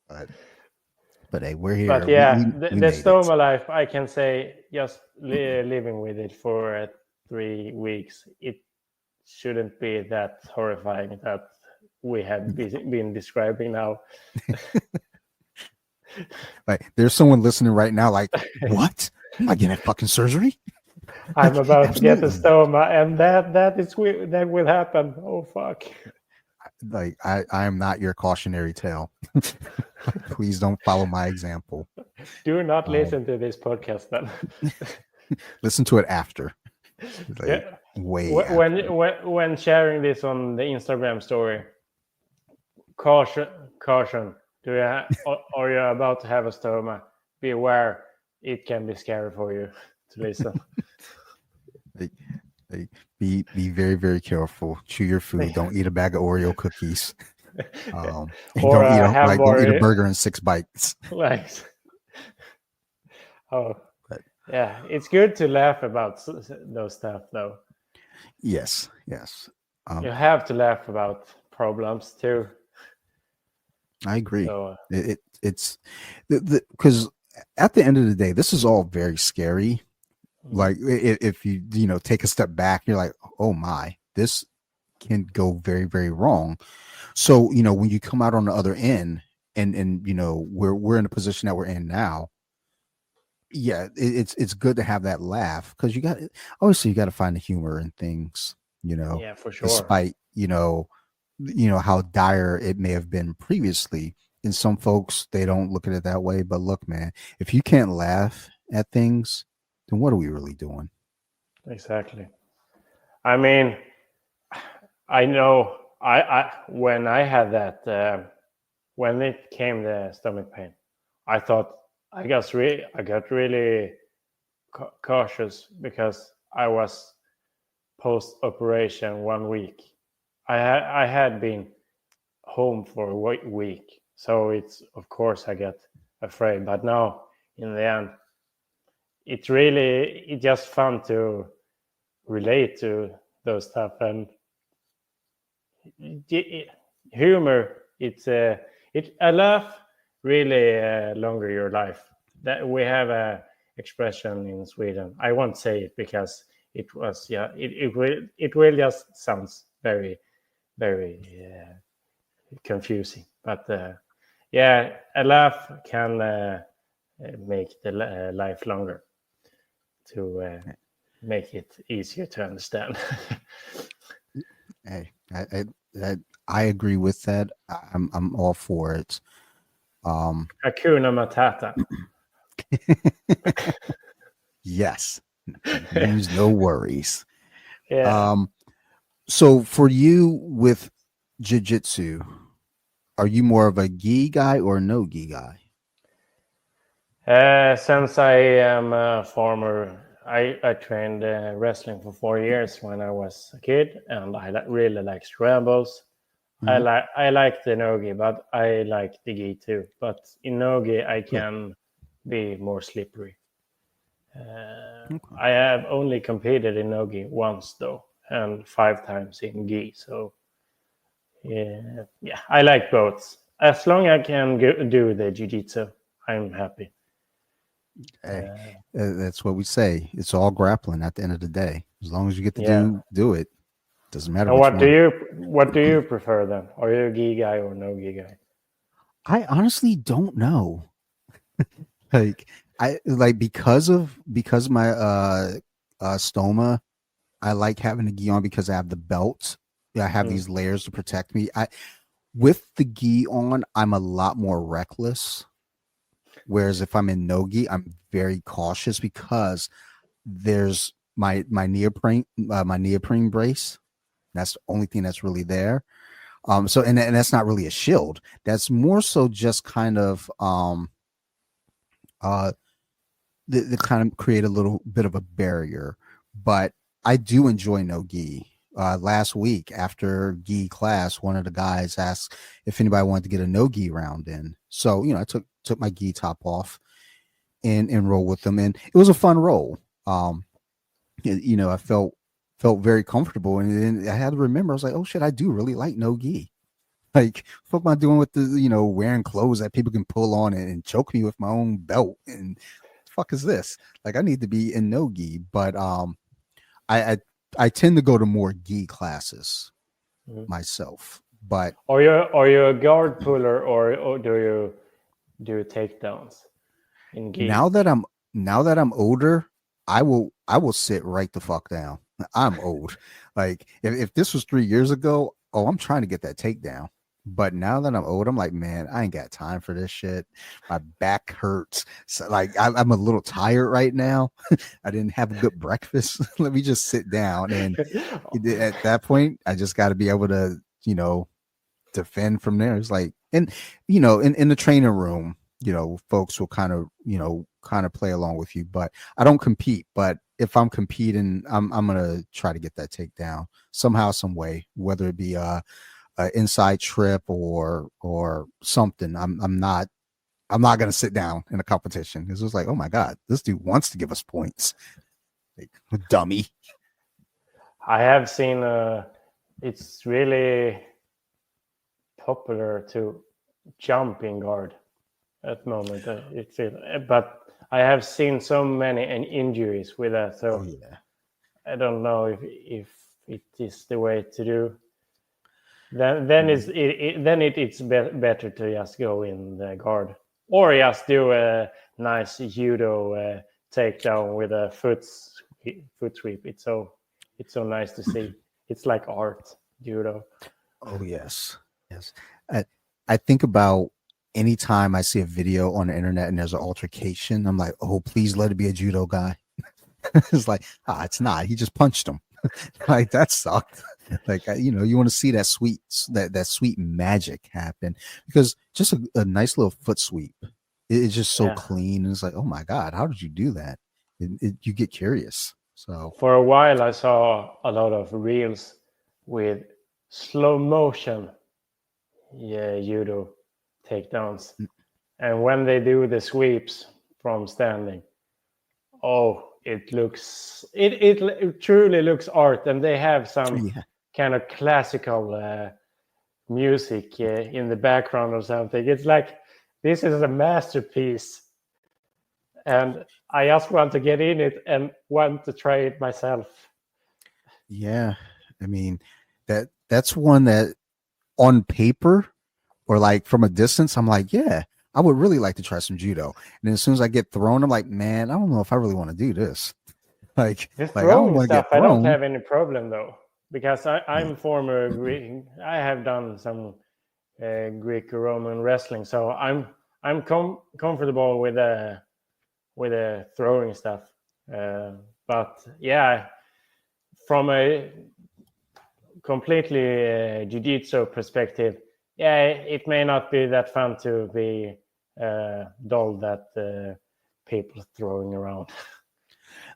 But hey, we're here. But yeah, We the made it. stoma life, I can say, just living with it for 3 weeks, it shouldn't be that horrifying that we have been describing now. Like, there's someone listening right now, like, what? Am I getting fucking surgery? I'm about to get the absolutely. stoma, and that will happen. Oh fuck! Like, I am not your cautionary tale. Please don't follow my example. Do not listen to this podcast then. Listen to it after. Like, Yeah. way after. When sharing this on the Instagram story, caution. Are you about to have a stoma? Be aware, it can be scary for you to listen. Like, be very, very careful. Chew your food. Don't eat a bag of Oreo cookies. And Or don't eat a burger in 6 bites. Like, oh, But yeah, it's good to laugh about those stuff, though. yes. You have to laugh about problems too. I agree. So It's because at the end of the day, this is all very scary. Like if you take a step back, you're like, oh my, this can go very, very wrong. So when you come out on the other end, and we're in a position that we're in now. Yeah, it's good to have that laugh because you got to find the humor in things. yeah, for sure. Despite how dire it may have been previously. And some folks, they don't look at it that way. But look, man, if you can't laugh at things, then what are we really doing? Exactly. I mean, I know I when I had that when it came the stomach pain, I thought I got really cautious because I was post operation 1 week. I had been home for a week, so it's of course I get afraid. But now in the end, it's just fun to relate to those stuff and humor. It a laugh really longer your life. That we have a expression in Sweden. I won't say it because it was it will just sounds very confusing. But yeah, a laugh can make the life longer to make it easier to understand. Hey, I agree with that. I'm all for it. Hakuna Matata. Yes, it means no worries. Yeah. So for you with jiu-jitsu, are you more of a gi guy or a no gi guy? Since I am a former, I trained wrestling for 4 years when I was a kid, and really like scrambles. Mhm. I like the nogi, but I like the gi too. But in nogi, I Good. can be more slippery. Okay. I have only competed in nogi once though, and 5 times in gi. So yeah, I like both. As long as I can do the jiu-jitsu, I'm happy. Hey, that's what we say. It's all grappling at the end of the day. As long as you get to Yeah. do it. Doesn't matter And which one. what do you prefer then? Are you a gi guy or no gi guy? I honestly don't know. Like I like because my stoma, I like having the gi on because I have the belt. Yeah, I have Mm. these layers to protect me. I with the gi on, I'm a lot more reckless. Whereas if I'm in no gi, I'm very cautious because there's my neoprene brace. That's the only thing that's really there. So and that's not really a shield. That's more so just kind of uh the kind of create a little bit of a barrier. But I do enjoy no gi. Last week after gi class, one of the guys asked if anybody wanted to get a no gi round in. So I took my gi top off and roll with them, and it was a fun roll. I felt very comfortable, and then I had to remember I was like, oh shit, I do really like no gi. Like, what am I doing with the wearing clothes that people can pull on and choke me with my own belt? And fuck is this? Like, I need to be in no gi, but I I tend to go to more gi classes Mm. myself. But Are you a guard puller or do you do takedowns in gi? now that I'm older, I will sit right the fuck down. I'm old. Like if this was 3 years ago, oh, I'm trying to get that takedown. But now that I'm old, I'm like, man, I ain't got time for this shit. My back hurts. So, like, I'm a little tired right now. I didn't have a good breakfast. Let me just sit down. And at that point, I just got to be able to, defend from there. It's like, and in the training room, folks will kind of play along with you, but I don't compete. But if I'm competing, I'm gonna try to get that takedown somehow, some way, whether it be a inside trip or something. I'm not gonna sit down in a competition. It's just like, oh my god, this dude wants to give us points, like, dummy. I have seen it's really popular to jump in guard at the moment. But I have seen so many injuries with that, Oh so yeah. I don't know if it is the way to do. Then it's better to just go in the guard or just do a nice judo takedown with a foot sweep. It's so nice to see. It's like art judo. Oh yes, yes. I, I think about anytime I see a video on the internet and there's an altercation, I'm like, oh, please let it be a judo guy. It's like, it's not. He just punched him. Like that sucked. Like you want to see that sweet magic happen because just a nice little foot sweep. It's just so Yeah. clean. And it's like, oh my god, how did you do that? You get curious. So For a while, I saw a lot of reels with slow motion, judo takedowns, and when they do the sweeps from standing, oh, it truly looks art, and they have some yeah, kind of classical music in the background or something. It's like this is a masterpiece, and I just want to get in it and want to try it myself. yeah. I mean, that's one that on paper or like from a distance, I'm like, yeah, I would really like to try some judo. And then as soon as I get thrown, I'm like, man, I don't know if I really want to do this. The Like I don't throwing want to stuff, get I don't thrown. have any problem though, because I'm former Greek. I have done some Greek-Roman wrestling, so I'm comfortable with the throwing stuff. But yeah, from a completely jiu-jitsu perspective, yeah, it may not be that fun to be doll that people throwing around.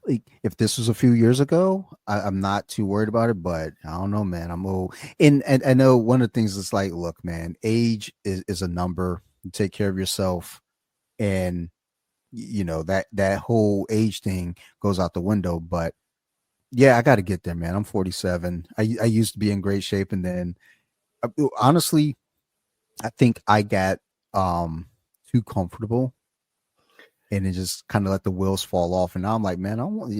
Like if this was a few years ago, I'm not too worried about it, but I don't know, man. I'm old. And I know one of the things is like, look, man, age is a number. You take care of yourself, and you know that whole age thing goes out the window. But yeah, I got to get there, man. I'm 47. I used to be in great shape, and then honestly, I think I got too comfortable and it just kind of let the wheels fall off. And now I'm like, man, I want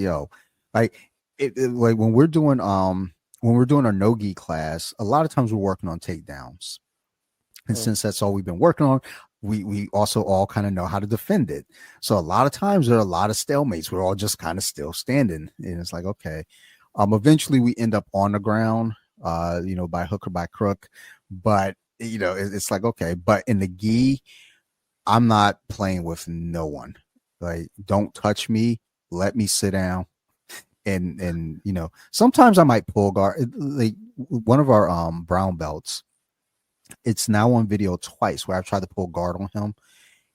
like like when we're doing our no-gi class, a lot of times we're working on takedowns. And since that's all we've been working on, we also all kind of know how to defend it. So a lot of times there are a lot of stalemates. We're all just kind of still standing. And it's like, okay. Eventually we end up on the ground, by hook or by crook. But it's like, okay, but in the gi, I'm not playing with no one. Like, don't touch me. Let me sit down. And sometimes I might pull guard. Like one of our brown belts, it's now on video twice where I've tried to pull guard on him,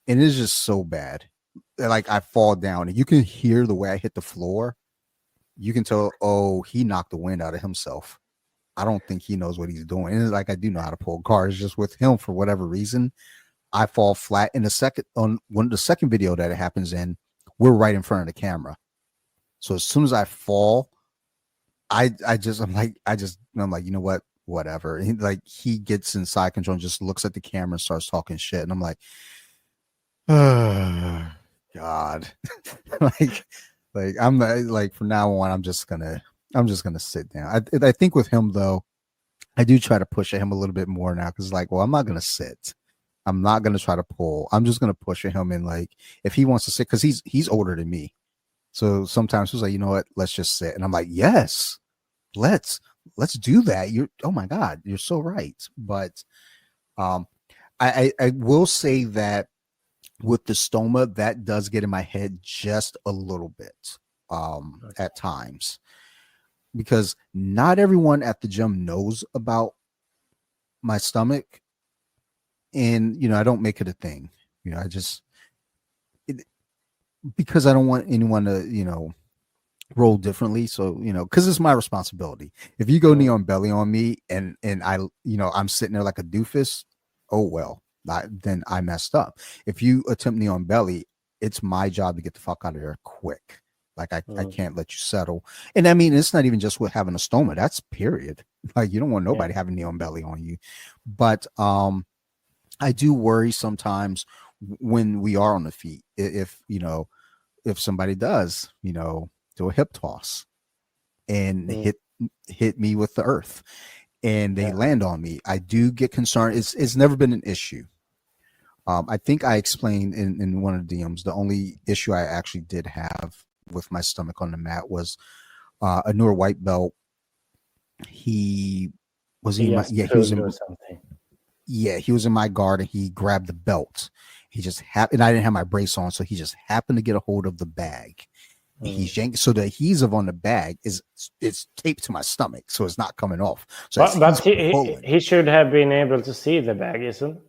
and it is just so bad. Like I fall down, and you can hear the way I hit the floor. You can tell, oh, he knocked the wind out of himself. I don't think he knows what he's doing. And it's like I do know how to pull guards, just with him for whatever reason. I fall flat in the second video that it happens in, we're right in front of the camera. So as soon as I fall, I'm like, you know what? Whatever. He gets in side control and just looks at the camera and starts talking shit. And I'm like, oh, God. like I'm not, like from now on, I'm just gonna sit down. I think with him though, I do try to push at him a little bit more now because like, well, I'm not gonna sit. I'm not gonna try to pull. I'm just gonna push at him and like if he wants to sit, because he's older than me. So sometimes he's like, you know what, let's just sit. And I'm like, yes, let's do that. Oh my God, you're so right. But I will say that with the stoma, that does get in my head just a little bit at times, because not everyone at the gym knows about my stomach. And I don't make it a thing. I just because I don't want anyone to roll differently. So because it's my responsibility. If you go knee on belly on me and I I'm sitting there like a doofus, oh well, then I messed up. If you attempt knee on belly, it's my job to get the fuck out of there quick. Like I can't let you settle. And I mean, it's not even just with having a stoma. That's period. Like you don't want nobody having knee on belly on you. But I do worry sometimes when we are on the feet, if somebody does, do a hip toss and hit me with the earth and they land on me, I do get concerned. It's never been an issue. I think I explained in one of the DMs, the only issue I actually did have with my stomach on the mat was a newer white belt. He was in my, he was in, or something. Yeah, he was in my guard and he grabbed the belt. He just happened, and I didn't have my brace on, so he just happened to get a hold of the bag. He's yanked, so the adhesive on the bag it's taped to my stomach, so it's not coming off. So but he should have been able to see the bag, isn't?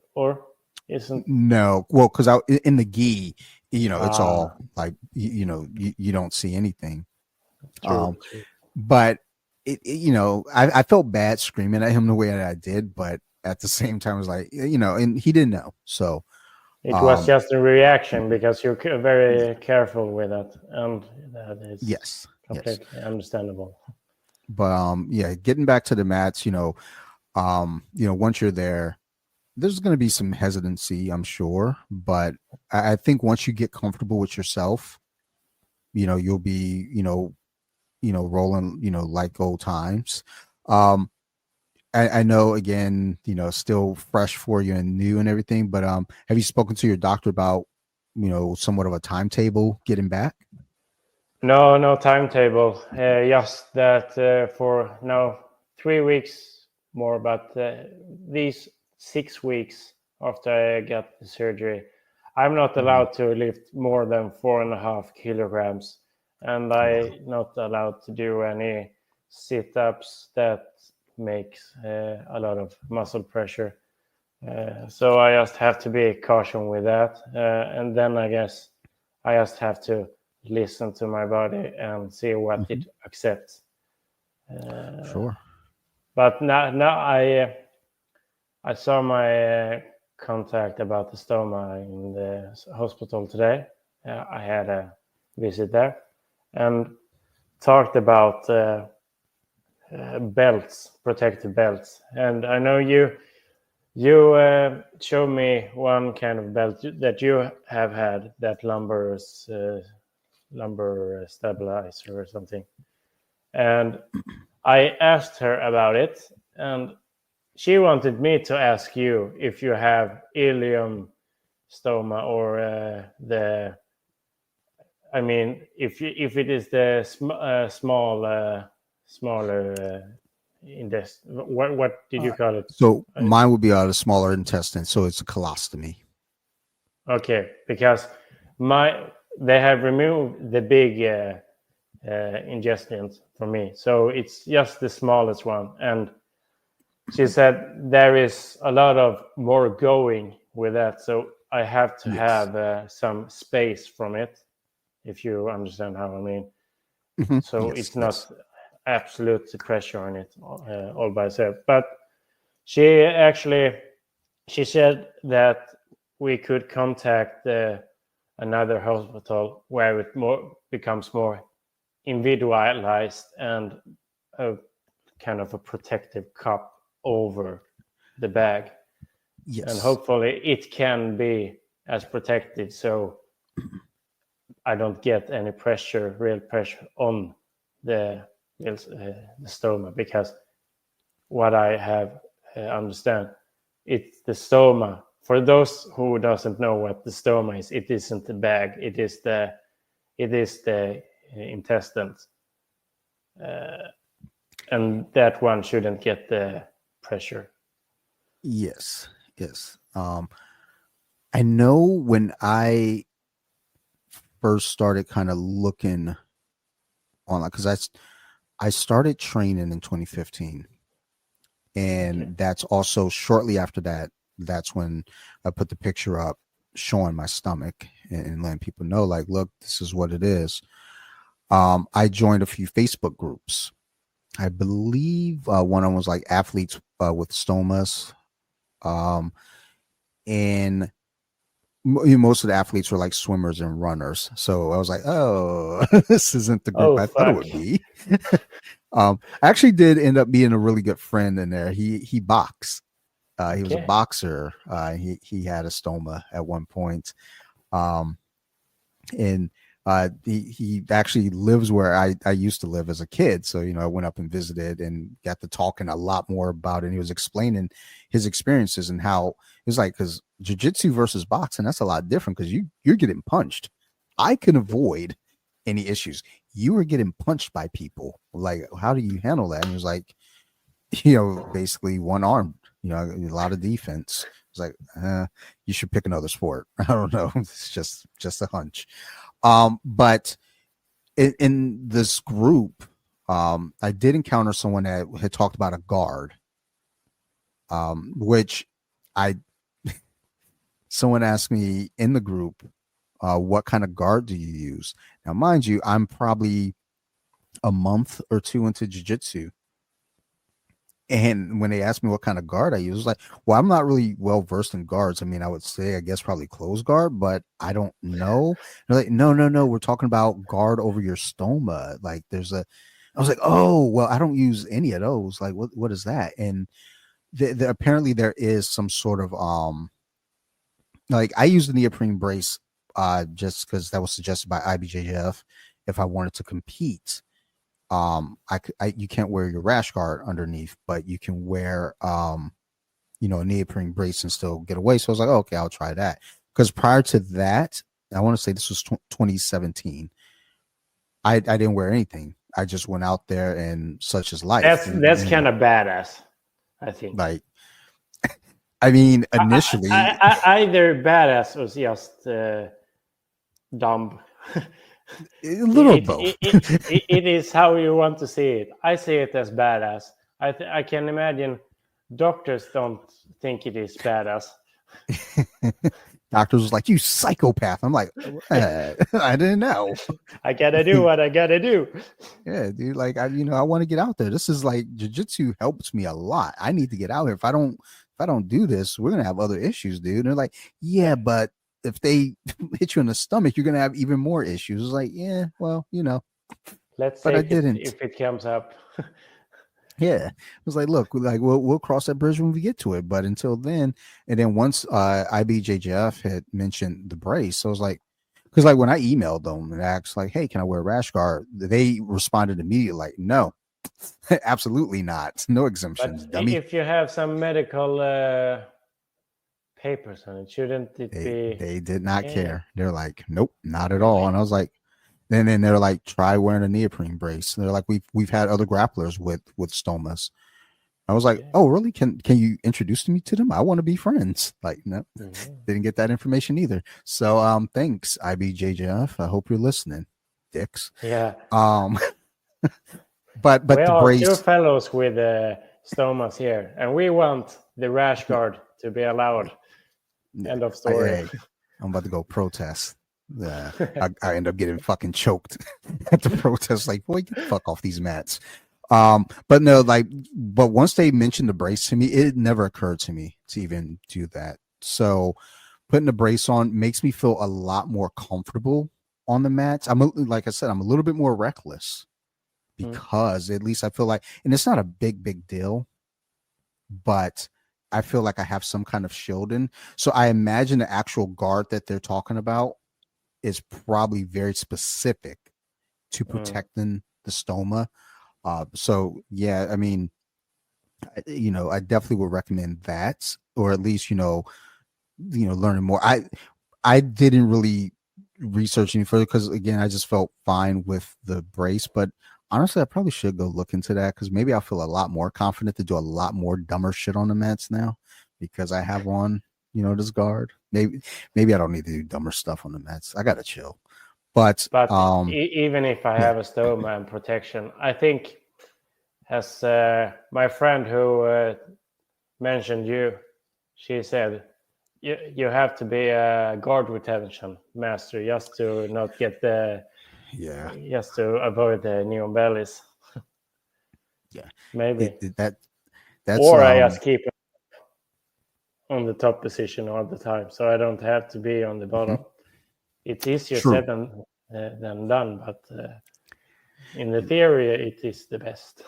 No, well, because in the gi, It's all Ah, like you don't see anything. true, Um, true. but I felt bad screaming at him the way that I did, but at the same time, I was like, and he didn't know. So, It was um, just a reaction because you're very careful with that, and that is yes, yes. completely understandable. But yeah, getting back to the mats, once you're there, there's going to be some hesitancy, I'm sure, but I think once you get comfortable with yourself, you'll be, rolling, like old times. Um, I know again, still fresh for you and new and everything, but have you spoken to your doctor about, somewhat of a timetable getting back? No, no timetable. Just that for now 3 weeks more, but these 6 weeks after I got the surgery, I'm not Mhm. allowed to lift more than 4.5 kilograms, and Oh, wow. I'm not allowed to do any sit-ups that makes a lot of muscle pressure. So I just have to be caution with that, and then I guess I just have to listen to my body and see what Hmm. it accepts. Uh, Sure. but now I saw my contact about the stoma in the hospital today. I had a visit there and talked about belts, protective belts, and I know you showed me one kind of belt that you have had, that lumbar stabilizer or something. And I asked her about it, and she wanted me to ask you if you have ileum stoma or the. I mean, if it is the smaller in this. What did you call it? So Uh, mine would be out of the smaller intestine, so it's a colostomy. Okay, because my they have removed the big ingestions from me, so it's just the smallest one. And she said there is a lot of more going with that, so I have to Yes. have some space from it, if you understand how I mean. Hmm. So Yes. it's not Yes. absolute pressure on it all by itself. But she actually she said that we could contact another hospital where it more becomes more individualized and a kind of a protective cup over the bag, and Yes. hopefully it can be as protective so I don't get any pressure, real pressure on the the stoma, because what I have understand, it's the stoma. For those who doesn't know what the stoma is, it isn't the bag. It is the intestines, and that one shouldn't get the pressure. Yes. Yes. I know when I first started kind of looking online, because I started training in 2015, Okay. and that's also shortly after that. That's when I put the picture up showing my stomach and letting people know, like, look, this is what it is. I joined a few Facebook groups. I believe one of them was like athletes with stomas. Um, and most of the athletes were like swimmers and runners. So I was like, oh, this isn't the group Oh I thought it fuck. would be. I actually did end up being a really good friend in there. He boxed. He was a Okay. boxer. He had a stoma at one point. Um, and he actually lives where I used to live as a kid. So, I went up and visited and got to talking a lot more about it. And he was explaining his experiences and how it was like, because jiu-jitsu versus boxing, that's a lot different because you're getting punched. I can avoid any issues. You were getting punched by people. Like, how do you handle that? And he was like, basically one arm, a lot of defense. It's like, you should pick another sport. I don't know. It's just a hunch. But in this group, I did encounter someone that had talked about a guard, which I someone asked me in the group, what kind of guard do you use? Now, mind you, I'm probably a month or two into jiu-jitsu. And when they asked me what kind of guard I use, I was like, well, I'm not really well versed in guards. I mean, I would say, I guess, probably closed guard, but I don't know. They're like, no, no, no. We're talking about guard over your stoma. Like, I was like, oh, well, I don't use any of those. Like, what is that? And apparently there is some sort of, like, I use the neoprene brace just because that was suggested by IBJJF if I wanted to compete. You can't wear your rash guard underneath, but you can wear a neoprene brace and still get away. So I was like, oh, okay, I'll try that. Because prior to that, I want to say this was 2017. I didn't wear anything. I just went out there and such is life. That's kind of badass, I think. Like, I mean, initially, either badass or just dumb. a little both. It is how you want to see it. I see it as badass. I can imagine doctors don't think it is badass. Doctors was like, you psychopath. I'm like, I didn't know. I gotta do what I gotta do. Yeah, dude. Like, I want to get out there. This is like, jiu-jitsu helps me a lot. I need to get out here. If I don't do this, we're gonna have other issues, dude. And they're like, yeah, but if they hit you in the stomach, you're gonna have even more issues. It's like, yeah, well, Let's but see if it comes up. Yeah, it was like, look, like we'll cross that bridge when we get to it. But until then, and then once IBJJF had mentioned the brace, I was like, because like when I emailed them and asked like, hey, can I wear a rash guard? They responded immediately like, no, absolutely not, no exemptions. But Dummy. if you have some medical papers on it, shouldn't it be? They did not care. They're like, nope, not at all. And I was like, then they're like, try wearing a neoprene brace. And they're like, we've had other grapplers with stomas. I was like, oh, really? Can you introduce me to them? I want to be friends. Like, no, didn't get that information either. So thanks, IBJJF. I hope you're listening, dicks. Yeah. But we the are brace, two fellows with stomas here, and we want the rash guard to be allowed. End of story. I'm about to go protest. I end up getting fucking choked at the protest. Like, boy, get the fuck off these mats. But no, but once they mentioned the brace to me, it never occurred to me to even do that. So putting the brace on makes me feel a lot more comfortable on the mats. Like I said, I'm a little bit more reckless because at least I feel like, and it's not a big deal, but I feel like I have some kind of shielding. So I imagine the actual guard that they're talking about is probably very specific to protecting the stoma. So yeah, I mean, I definitely would recommend that, or at least, learning more. I didn't really research any further because again, I just felt fine with the brace, but honestly, I probably should go look into that because maybe I'll feel a lot more confident to do a lot more dumber shit on the mats now because I have on, this guard. Maybe I don't need to do dumber stuff on the mats. I gotta chill. But even if I have a stoma and protection, I think as my friend who mentioned you, she said you have to be a guard retention master just to not get just to avoid the neon bellies. Yeah, maybe that's or I just keep on the top position all the time, so I don't have to be on the bottom. It's easier said than done, but in the theory, it is the best.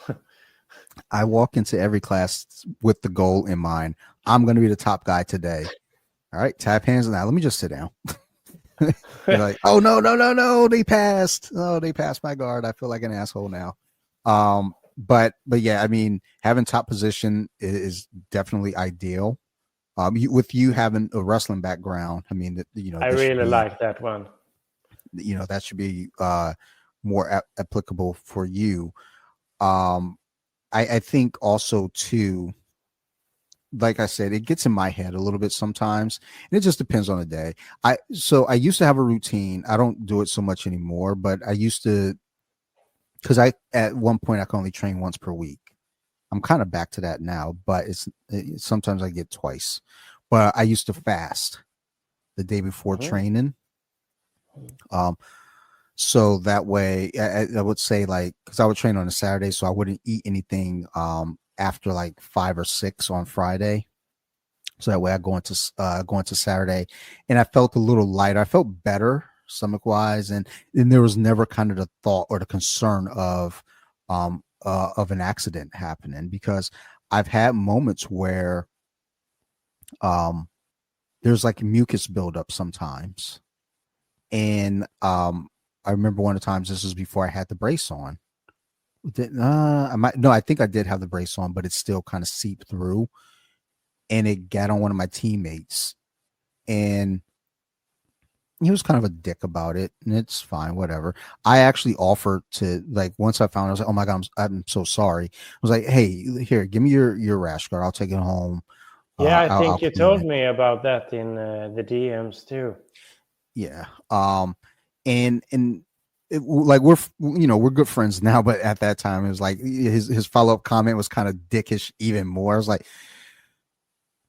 I walk into every class with the goal in mind. I'm going to be the top guy today. All right, tap hands now. Let me just sit down. You're like, oh no, they passed. Oh, they passed my guard. I feel like an asshole now. But yeah, I mean, having top position is definitely ideal. With you having a wrestling background, I mean, I really like that one. That should be more applicable for you. I think also too, like I said, it gets in my head a little bit sometimes, and it just depends on the day. I used to have a routine. I don't do it so much anymore, but I used to, because at one point I could only train once per week. I'm kind of back to that now, but sometimes I get twice. But I used to fast the day before training, Um, so that way, I would say like, because I would train on a Saturday, so I wouldn't eat anything after like 5 or 6 on Friday. So that way, I go into Saturday, and I felt a little lighter. I felt better stomach wise, and there was never kind of the thought or the concern of an accident happening, because I've had moments where um there's like mucus buildup sometimes. And I remember one of the times, this was before I had the brace on. I might, no, I think I did have the brace on, but it still kind of seeped through, and it got on one of my teammates, and he was kind of a dick about it, and it's fine, whatever. I actually offered to, like, once I found it, I was like, oh my god, I'm so sorry. I was like, hey, here, give me your rash guard. I'll take it home. Yeah, I I'll think you clean told it. me about that in the DMs too. Yeah. And like, we're good friends now, but at that time it was like his follow-up comment was kind of dickish even more. I was like,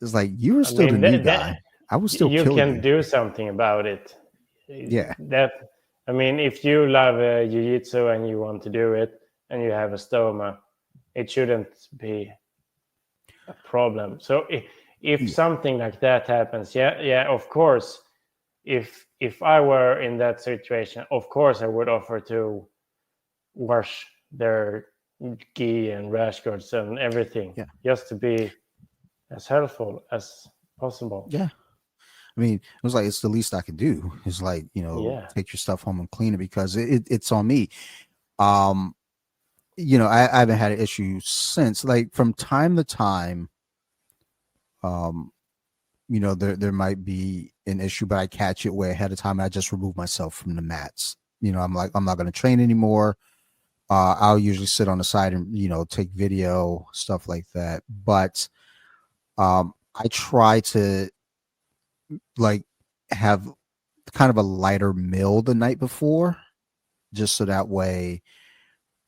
it's like, you were I still the mean, new guy. I would still you kill can you. do something about it. Yeah. That, I mean, if you love jiu-jitsu and you want to do it, and you have a stoma, it shouldn't be a problem. So if Yeah. something like that happens, yeah, of course, if I were in that situation, of course I would offer to wash their gi and rash guards and everything, Yeah. just to be as helpful as possible. Yeah. I mean, it was like, it's the least I could do. It's like, Yeah. take your stuff home and clean it, because it's on me. Um, I haven't had an issue since. Like, from time to time, um, there might be an issue, but I catch it way ahead of time. I just remove myself from the mats. I'm like, I'm not going to train anymore. I'll usually sit on the side and, take video, stuff like that. But I try to, like, have kind of a lighter meal the night before, just so that way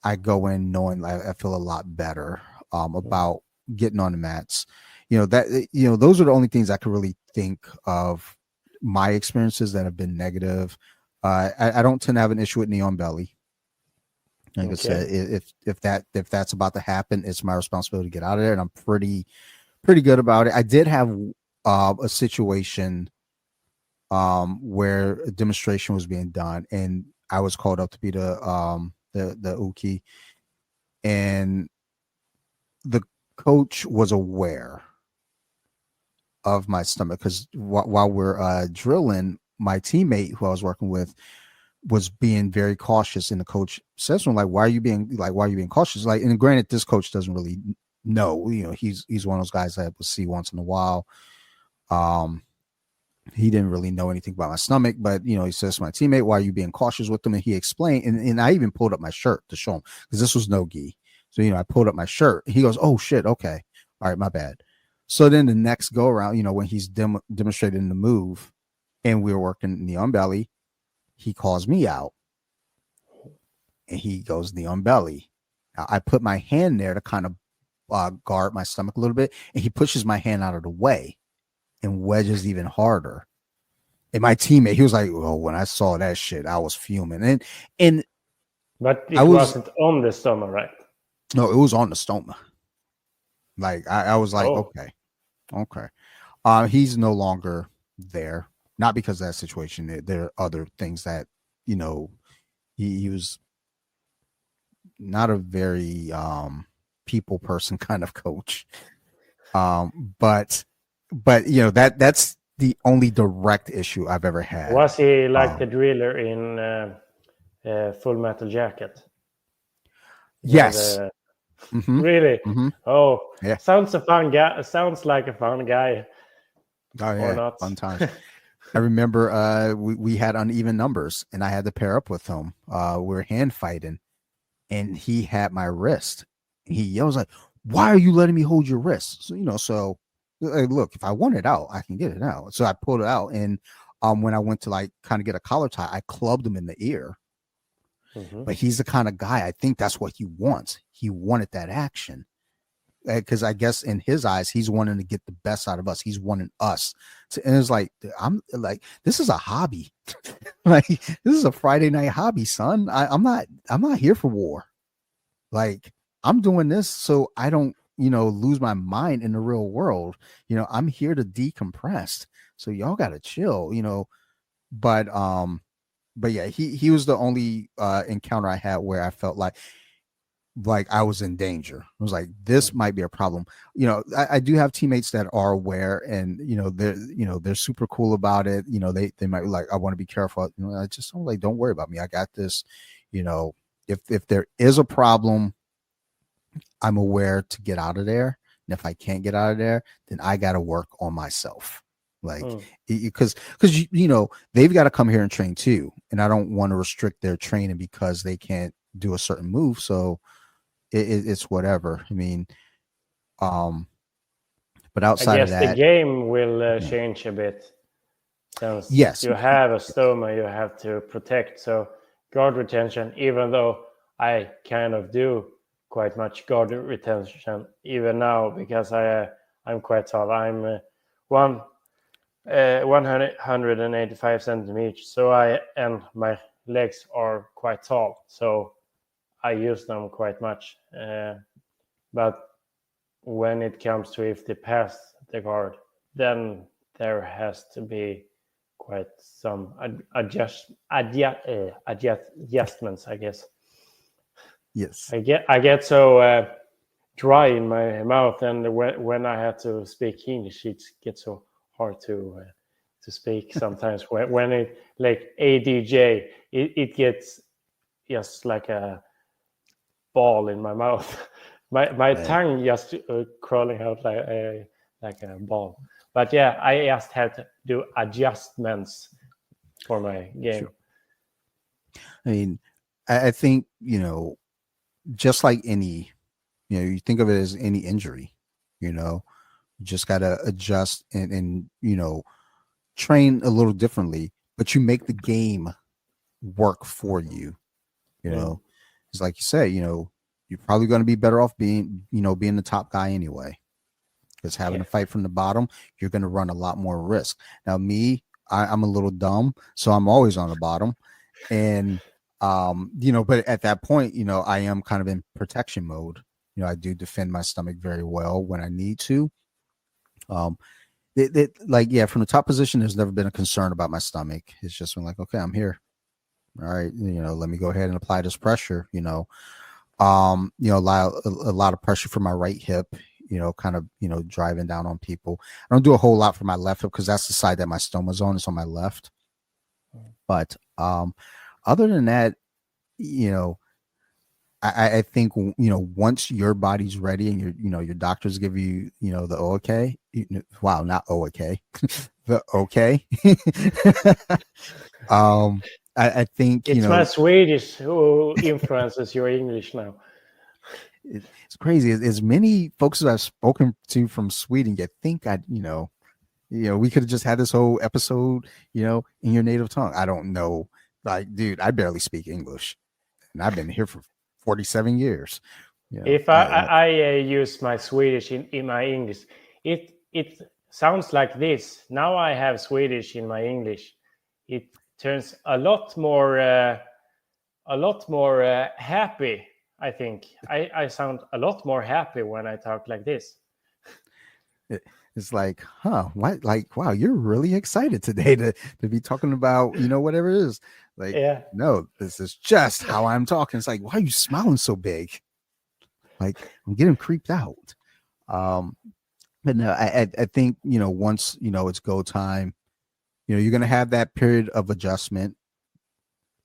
I go in knowing I feel a lot better about getting on the mats. Those are the only things I could really think of, my experiences that have been negative. I don't tend to have an issue with knee on belly. Like I said, Okay. if that's about to happen, it's my responsibility to get out of there, and I'm pretty good about it. I did have a situation where a demonstration was being done, and I was called up to be the uki, and the coach was aware of my stomach, because while we're drilling, my teammate who I was working with was being very cautious, and the coach says to him, like, why are you being cautious? Like, and granted, this coach doesn't really know, he's one of those guys that we'll see once in a while. He didn't really know anything about my stomach, but he says to my teammate, why are you being cautious with them? And he explained, and I even pulled up my shirt to show him, because this was no gi. So, I pulled up my shirt. He goes, oh shit, okay, all right, my bad. So then the next go around, when he's demonstrating the move, and we were working knee on belly, he calls me out, and he goes knee on belly. Now, I put my hand there to kind of guard my stomach a little bit, and he pushes my hand out of the way and wedges even harder. And my teammate, he was like, "Oh, when I saw that shit, I was fuming." And But I it was wasn't on the stoma, right? no, it was on the stoma. Like, I was like, Oh, okay, okay. He's no longer there, not because of that situation. There are other things that, he was not a very people person kind of coach. But that's the only direct issue I've ever had. was he like the Um, driller in Full Metal Jacket? yes. The Mm-hmm. really? Mm-hmm. Oh, Yeah. sounds a fun guy. Sounds like a fun guy, Oh or yeah. not? Fun times. I remember we had uneven numbers, and I had to pair up with him. We were hand fighting, and he had my wrist. He yells like, "Why are you letting me hold your wrist?" So like, look, if I want it out, I can get it out. So I pulled it out, and when I went to, like, kind of get a collar tie, I clubbed him in the ear. Mm-hmm. But he's the kind of guy, I think that's what he wants. He wanted that action, because I guess in his eyes, he's wanting to get the best out of us. He's wanting us to, and it's like, I'm like, this is a hobby. Like, this is a Friday night hobby, son. I'm not here for war. Like, I'm doing this so I don't, lose my mind in the real world. I'm here to decompress. So y'all gotta chill. But yeah, he was the only encounter I had where I felt like I was in danger. I was like, this might be a problem. I do have teammates that are aware, and they're super cool about it. They might be like, I want to be careful. I just, I'm like, don't worry about me. I got this. If there is a problem, I'm aware to get out of there. And if I can't get out of there, then I got to work on myself. Like, because they've got to come here and train too, and I don't want to restrict their training because they can't do a certain move. So it's whatever. I mean, but I outside of guess the that, game will change a bit since yes, you have a stoma you have to protect. So guard retention, even though I kind of do quite much guard retention even now because I'm quite tall. I'm 185 centimeters. So and my legs are quite tall. So I use them quite much. But when it comes to if they pass the guard, then there has to be quite some adjustments, I guess. yes, I get so dry in my mouth, and when I have to speak English, it gets so hard to speak sometimes. When it like ADJ, it gets just like a ball in my mouth. My right, tongue just crawling out like a ball. But yeah, I just had to do adjustments for my game. sure. I mean, I think just like any, you think of it as any injury. You just got to adjust and train a little differently, but you make the game work for you. Mm. It's like you say, you're probably going to be better off being the top guy anyway, because having Yeah. to fight from the bottom, you're going to run a lot more risk. Now, me, I'm a little dumb, so I'm always on the bottom. And, but at that point, I am kind of in protection mode. I do defend my stomach very well when I need to. Um, like, yeah, from the top position, there's never been a concern about my stomach. It's just been like, okay, I'm here. All right, let me go ahead and apply this pressure. A lot of pressure from my right hip. Kind of driving down on people. I don't do a whole lot for my left hip because that's the side that my stoma's on. It's on my left. But other than that, you know, I think once your body's ready and your doctors give you the okay. Wow, not okay, the okay. um, I think It's my Swedish who influences your English now. it's crazy. As many folks that I've spoken to from Sweden, you think we could have just had this whole episode, in your native tongue. I don't know. Like, dude, I barely speak English, and I've been here for 47 years. If I use my Swedish in my English, it sounds like this. Now I have Swedish in my English. It turns a lot more happy. I think I sound a lot more happy when I talk like this. It's like, huh? What? Like, wow, you're really excited today to be talking about whatever it is. Like, Yeah. no, this is just how I'm talking. It's like, why are you smiling so big? Like, I'm getting creeped out. But no, I think once it's go time, you're gonna have that period of adjustment.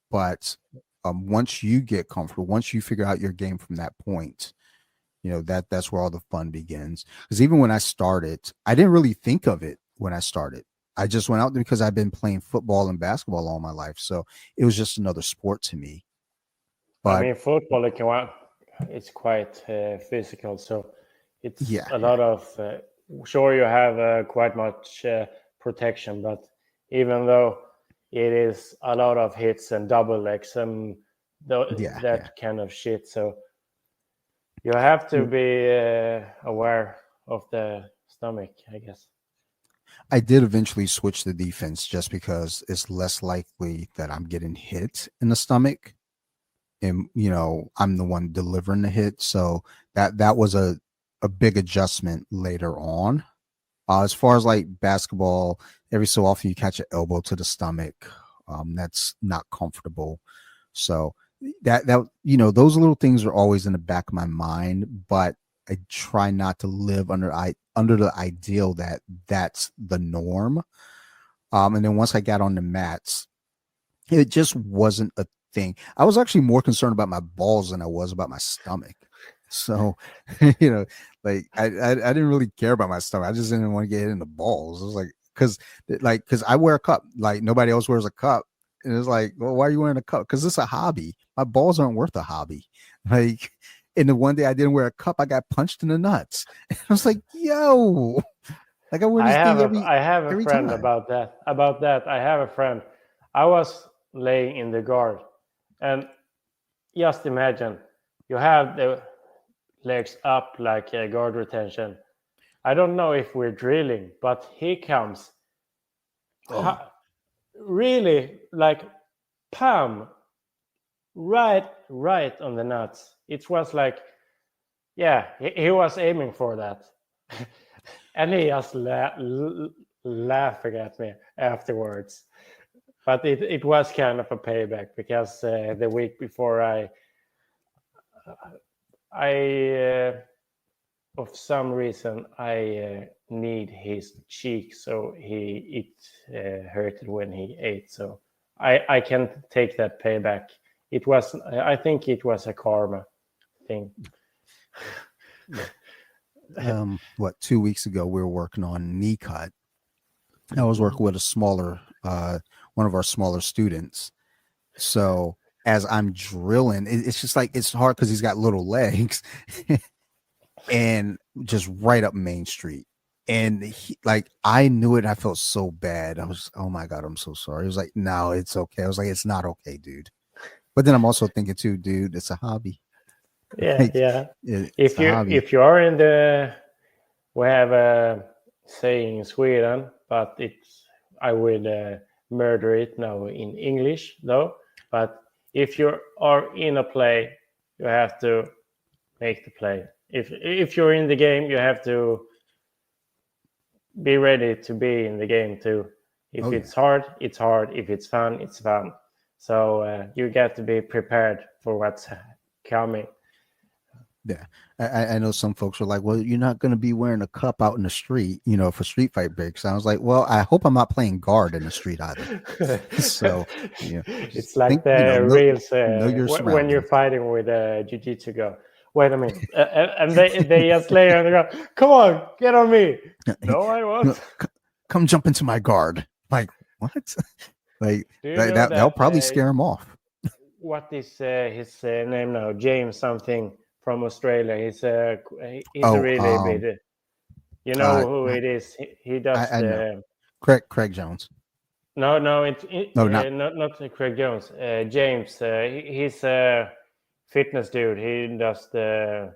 But once you get comfortable, once you figure out your game from that point, that's where all the fun begins. Because even when I started, I didn't really think of it when I started. I just went out there because I've been playing football and basketball all my life, so it was just another sport to me. I But mean, football it's quite physical, so it's yeah, a lot of. Sure, you have quite much protection, but even though it is a lot of hits and double legs and yeah, yeah. that kind of shit, so you have to be aware of the stomach, I guess. I did eventually switch to defense just because it's less likely that I'm getting hit in the stomach, and I'm the one delivering the hit. So that was a big adjustment later on. As far as like basketball, every so often you catch an elbow to the stomach. That's not comfortable. So that those little things are always in the back of my mind, but I try not to live under the ideal that that's the norm. And then once I got on the mats, it just wasn't a thing. I was actually more concerned about my balls than I was about my stomach. So, like I didn't really care about my stomach. I just didn't want to get hit in the balls. It was because I wear a cup, like nobody else wears a cup. And it's like, well, why are you wearing a cup? Because it's a hobby. My balls aren't worth a hobby. Like, and the one day I didn't wear a cup, I got punched in the nuts. And I was like, yo, like I wear this thing I have a every friend time. about that. About that, I have a friend. I was laying in the guard, and just imagine you have the legs up like a guard retention. I don't know if we're drilling, but he comes Oh, really like palm right on the nuts. It was like, yeah, he was aiming for that. And he just laughing at me afterwards. But it was kind of a payback because the week before I of some reason I need his cheek, so it hurted when he ate. So I can take that payback. It was, I think it was a karma thing. what, 2 weeks ago we were working on knee cut. I was working with a smaller one of our smaller students. So as I'm drilling, it's just like it's hard because he's got little legs and just right up Main Street. And like I knew it, I felt so bad. I was, oh my God, I'm so sorry. He was like, no, it's okay. I was like, it's not okay, dude. But then I'm also thinking too, dude, it's a hobby. Yeah, Like, yeah. it's a hobby. If you are in the, we have a saying in Sweden, but it's, I will murder it now in English though. But if you are in a play, you have to make the play. If you're in the game, you have to be ready to be in the game too. If Oh yeah. it's hard, it's hard. If it's fun, it's fun. So you got to be prepared for what's coming. Yeah, I know some folks are like, well, you're not going to be wearing a cup out in the street, for street fight breaks. I was like, well, I hope I'm not playing guard in the street either. So, just It's like think, the reels know your when you're surroundings. fighting with a jiu-jitsu go. Wait a minute, and they just lay on the ground. Come on, get on me. No, I won't. Come jump into my guard. Like what? Like Do you know that'll that? probably scare him off. What is his name now? James something from Australia. He's a Oh, really big. You know uh, who it is? He does I know the. Craig Jones. No, No, not not Craig Jones. James. He's a fitness dude. He does the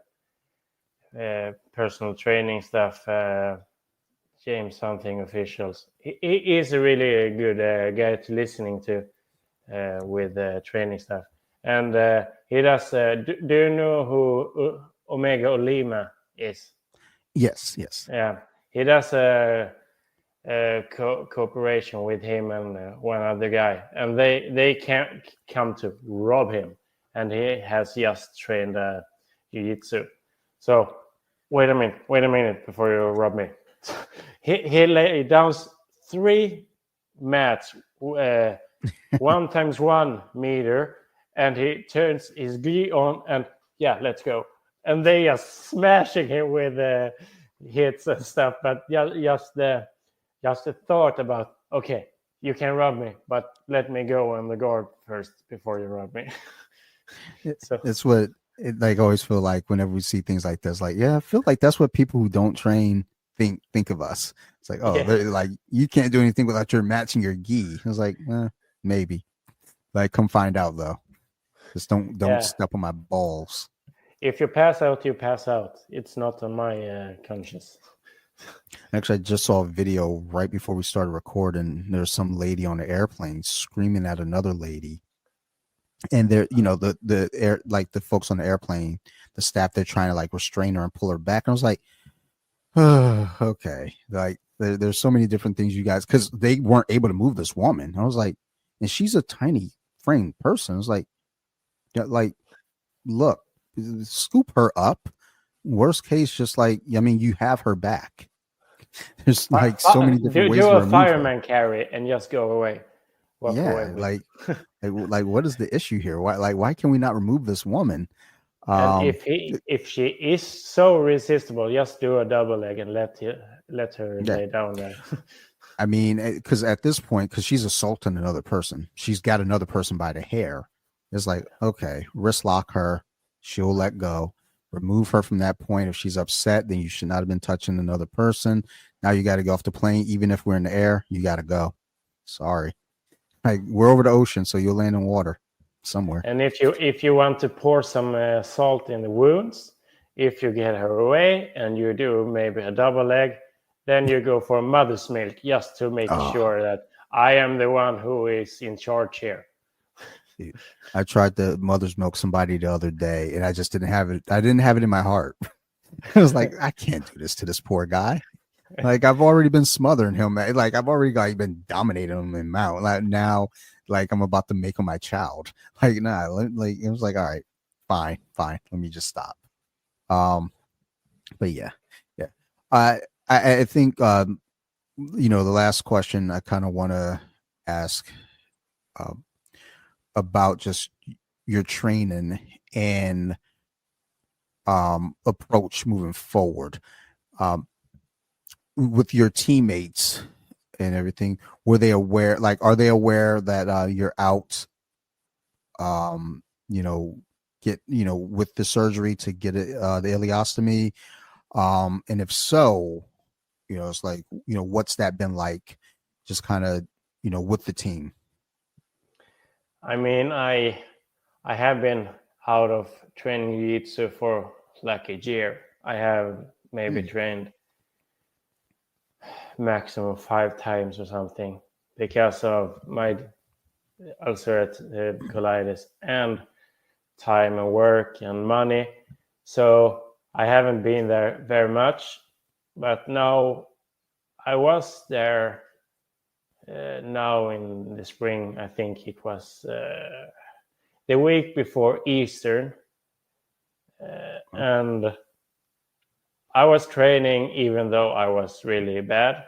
personal training stuff. James something officials. He is a really good guy to listening to with training stuff. And he does. Do you know who Omega Olima is? yes. Yeah, he does a cooperation with him and one other guy, and they can't come to rob him, and he has just trained jiu-jitsu. So wait a minute before you rob me. He laid down 3 mats, 1x1 meter, and he turns his gi on, and yeah, let's go. And they are smashing him with hits and stuff, but just the thought about, okay, you can rob me, but let me go on the guard first before you rob me. So It's what it like always feel like whenever we see things like this. Like, yeah, I feel like that's what people who don't train think of us. It's like, oh, yeah, they're like, you can't do anything without your matching your gi. I was like, maybe. Like, come find out though. Just don't yeah. step on my balls. If you pass out, you pass out. It's not on my conscience. Actually, I just saw a video right before we started recording. There's some lady on the airplane screaming at another lady, and they're, the air, like the folks on the airplane, the staff, they're trying to like restrain her and pull her back. And I was like, oh, okay, like there's so many different things you guys, because they weren't able to move this woman. I was like, and she's a tiny framed person. I was like, yeah, like, look, scoop her up. Worst case, just like, I mean, you have her back. There's like so many different ways Do to a remove her. fireman carry and just go away, walk away Yeah, with. like what is the issue here? Why can we not remove this woman? And Um, if she is so resistible, just do a double leg and let her yeah, lay down there. I mean, because at this point, because she's assaulting another person, she's got another person by the hair. It's like, okay, wrist lock her, she'll let go. Remove her from that point. If she's upset, then you should not have been touching another person. Now you got to go off the plane. Even if we're in the air, you got to go. Sorry. Like, we're over the ocean, so you'll land in water somewhere. And if you want to pour some salt in the wounds, if you get her away and you do maybe a double leg, then you go for mother's milk just to make Oh, sure that I am the one who is in charge here. dude. I tried to mother's milk somebody the other day, and I just didn't have it. I didn't have it in my heart. I was like, I can't do this to this poor guy. Like, I've already been smothering him. Like, I've already like been dominating him in mount. Like, now, like, I'm about to make him my child. Like, nah. Like, it was like, all right, fine. Let me just stop. Um, but yeah. I think the last question I kind of want to ask um, about just your training and approach moving forward. Um, with your teammates and everything, were they aware, like, are they aware that you're out, um you know get, with the surgery to get it, the ileostomy, and if so, it's like, what's that been like, just kind of, with the team? I mean, I have been out of training jiu-jitsu for like a year. I have maybe Hmm. trained maximum 5 times or something because of my ulcerative colitis and time and work and money. So I haven't been there very much. But now I was there now in the spring. I think it was the week before Easter. And I was training even though I was really bad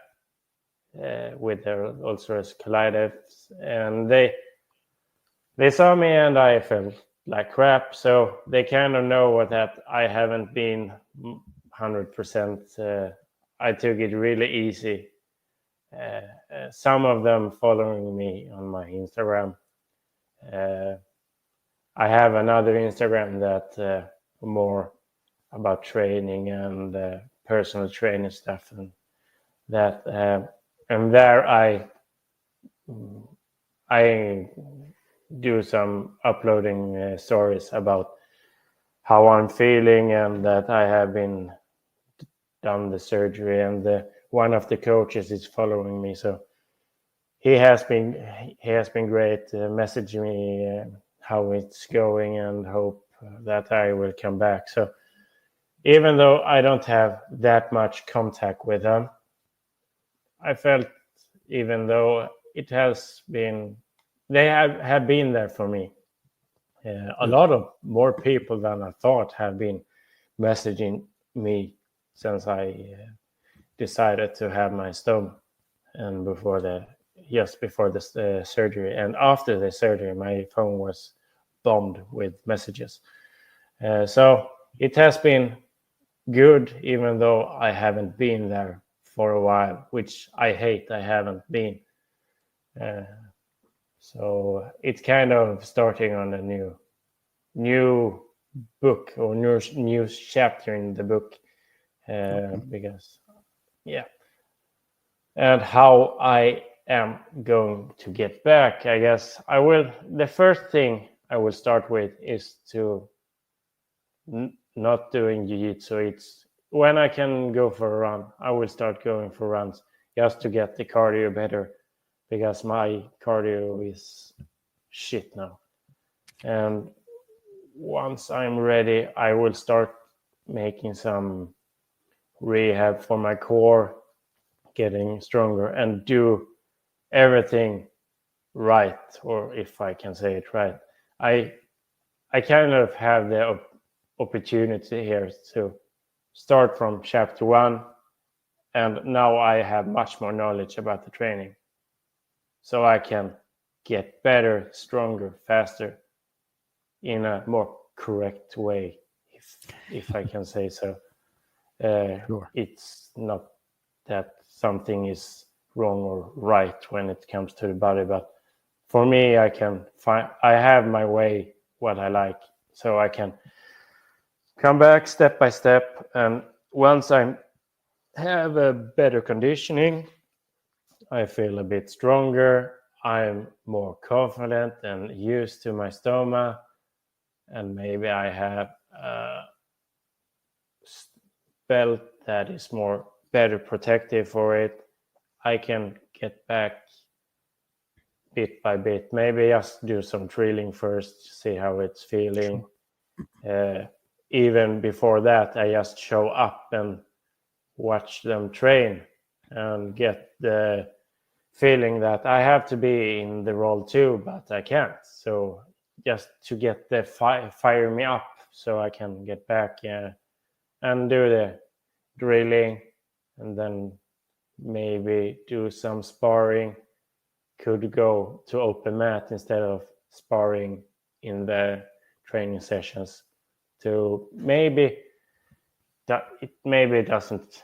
with their ulcerative colitis. And they saw me and I felt like crap. So they kind of know that I haven't been 100%. I took it really easy. Some of them following me on my Instagram. Uh, I have another Instagram that more about training and personal training stuff, and that and there I do some uploading stories about how I'm feeling and that I have been done the surgery, and one of the coaches is following me, so he has been great, messaging me how it's going and hope that I will come back. So even though I don't have that much contact with them, I felt, even though it has been, they have been there for me. A Good. lot of more people than I thought have been messaging me since I decided to have my stoma, and just before the surgery and after the surgery, my phone was bombed with messages. So it has been good, even though I haven't been there for a while, which I hate. I haven't been. Uh, so it's kind of starting on a new book or new chapter in the book, Okay. because yeah. And how I am going to get back, I guess I will. The first thing I will start with is to not doing jiu-jitsu. when I can go for a run, I will start going for runs just to get the cardio better, because my cardio is shit now. And once I'm ready, I will start making some rehab for my core, getting stronger, and do everything right, or if I can say it right. I kind of have the opportunity here to start from chapter 1, and now I have much more knowledge about the training, so I can get better, stronger, faster, in a more correct way, if I can say so. Sure. It's not that something is wrong or right when it comes to the body, but for me, I have my way, what I like, so I can come back step by step. And once I have a better conditioning, I feel a bit stronger, I'm more confident and used to my stoma, and maybe I have a belt that is more better protective for it. I can get back bit by bit. Maybe just do some drilling first, see how it's feeling. Even before that, I just show up and watch them train and get the feeling that I have to be in the role too, but I can't. So just to get the fire me up, so I can get back and do the drilling, and then maybe do some sparring. Could go to open mat instead of sparring in the training sessions. To maybe that it maybe doesn't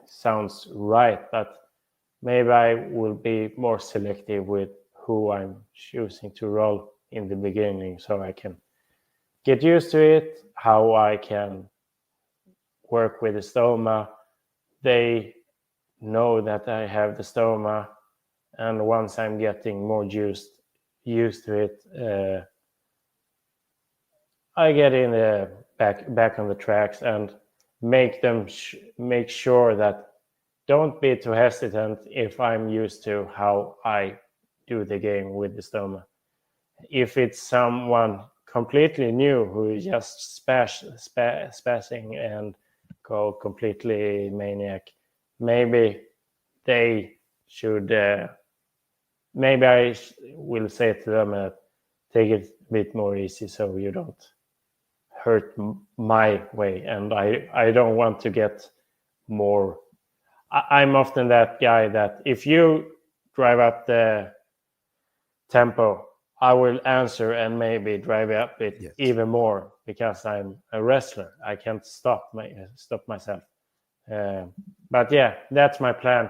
sounds right, but maybe I will be more selective with who I'm choosing to roll in the beginning, so I can get used to it, how I can work with the stoma. They know that I have the stoma, and once I'm getting more used to it, I get in the back on the tracks and make them make sure that don't be too hesitant if I'm used to how I do the game with the stoma. If it's someone completely new who is just spazzing and go completely maniac, maybe they should. Maybe I will say to them, take it a bit more easy, so you don't hurt my way. And I don't want to get more. I'm often that guy that if you drive up the tempo, I will answer and maybe drive up it Yes. even more, because I'm a wrestler. I can't stop myself. But yeah, that's my plan.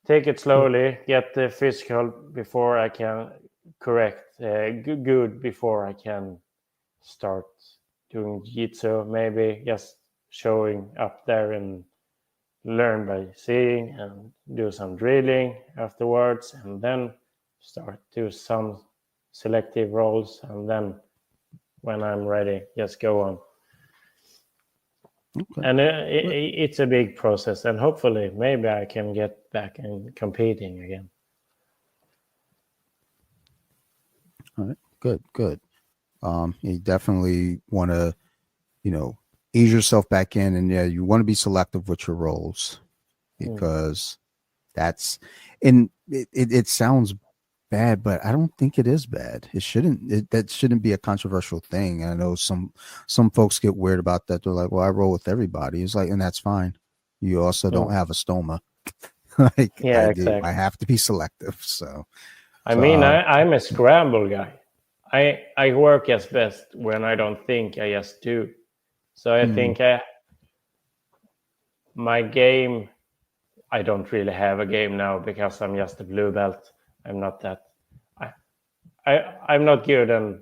Take it slowly, get the physical before I can correct, good before I can start doing jiu-jitsu. Maybe just showing up there and learn by seeing, and do some drilling afterwards, and then start do some selective rolls, and then when I'm ready, just go on. Okay. And it's a big process, and hopefully maybe I can get back and competing again. All right. Good. You definitely want to, ease yourself back in, and yeah, you want to be selective with your roles, because that's, and it sounds bad, but I don't think it is bad. It shouldn't. That shouldn't be a controversial thing. I know some folks get weird about that. They're like, "Well, I roll with everybody." It's like, and that's fine. You also don't have a stoma, like Yeah, I do. I exactly. have to be selective. So, I mean, I'm a scramble guy. I work as best when I don't think, I just do. So I think my game, I don't really have a game now, because I'm just a blue belt. I'm not that. I'm not good, and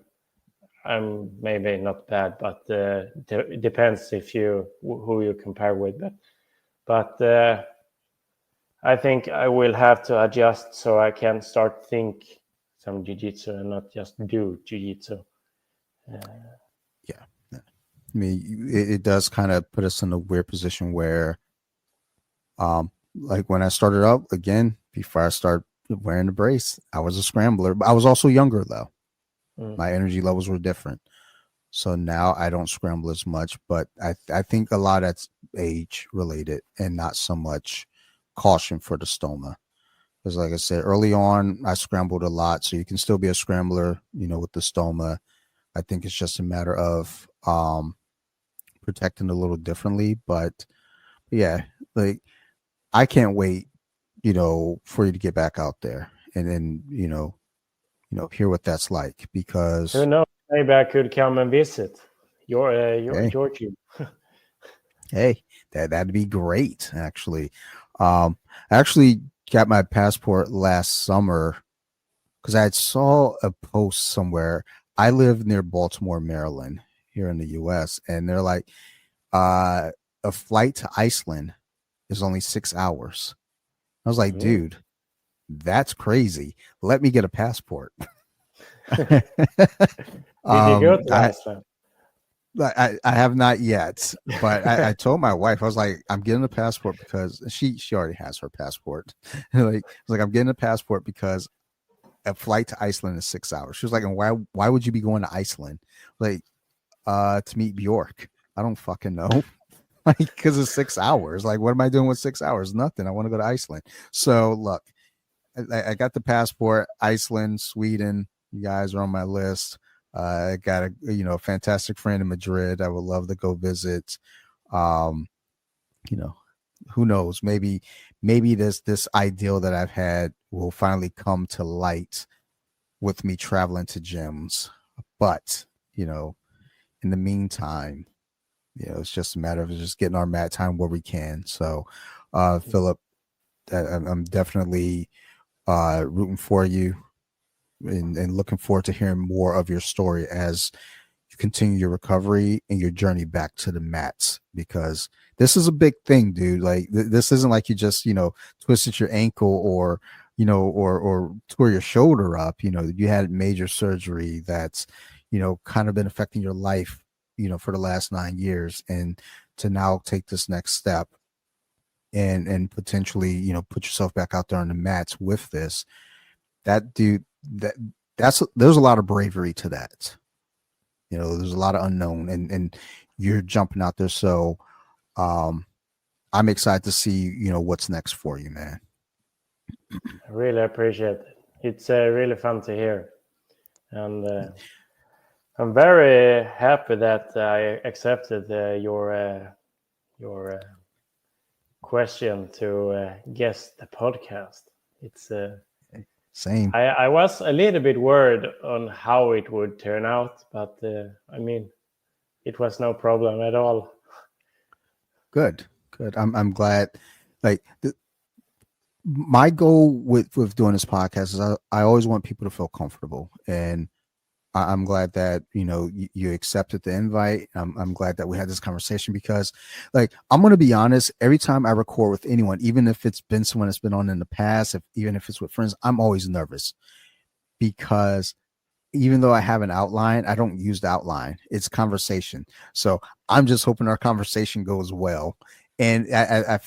I'm maybe not bad, but it depends if you who you compare with. But I think I will have to adjust, so I can start think some jiu-jitsu and not just do jiu-jitsu. yeah. I mean, it does kind of put us in a weird position where, like when I started out again, before I started wearing the brace, I was a scrambler, but I was also younger though. Mm. My energy levels were different. So now I don't scramble as much, but I think a lot that's age related and not so much caution for the stoma. Because like I said, early on, I scrambled a lot. So you can still be a scrambler, with the stoma. I think it's just a matter of protecting a little differently. But yeah, like I can't wait, for you to get back out there and then, hear what that's like Who because knows? Maybe I could come and visit hey, your team. hey, that'd be great actually. I actually got my passport last summer because I saw a post somewhere. I live near Baltimore, Maryland, here in the US, and they're like, a flight to Iceland is only 6 hours. I was like, Mm. dude, that's crazy. Let me get a passport. Did you go um, to I, Iceland? I have not yet, but I told my wife, I was like, I'm getting a passport because she already has her passport. Like, I was like, I'm getting a passport because a flight to Iceland is 6 hours. She was like, and why would you be going to Iceland? Like, to meet Bjork. I don't fucking know. Like, because it's 6 hours. Like, what am I doing with 6 hours? Nothing. I want to go to Iceland. So look, I got the passport. Iceland, Sweden. You guys are on my list. I got a fantastic friend in Madrid. I would love to go visit. Um, you know, who knows? Maybe this ideal that I've had will finally come to light with me traveling to gyms. But in the meantime, it's just a matter of just getting our mat time where we can. So, Philip, I'm definitely rooting for you and looking forward to hearing more of your story as you continue your recovery and your journey back to the mats, because this is a big thing, dude. Like this isn't like you just, twisted your ankle or, or tore your shoulder up. You had major surgery that's, kind of been affecting your life, for the last 9 years. And to now take this next step and potentially, put yourself back out there on the mats with this, that dude, there's a lot of bravery to that. There's a lot of unknown, and you're jumping out there. So I'm excited to see, what's next for you, man. I really appreciate it. It's really fun to hear, and I'm very happy that I accepted your question to guest the podcast. It's Same. I was a little bit worried on how it would turn out, but I mean, it was no problem at all. Good. I'm glad. Like my goal with doing this podcast is I always want people to feel comfortable, and I'm glad that you accepted the invite. I'm glad that we had this conversation because, like, I'm gonna be honest. Every time I record with anyone, even if it's been someone that's been on in the past, even if it's with friends, I'm always nervous because even though I have an outline, I don't use the outline. It's conversation. So I'm just hoping our conversation goes well. And I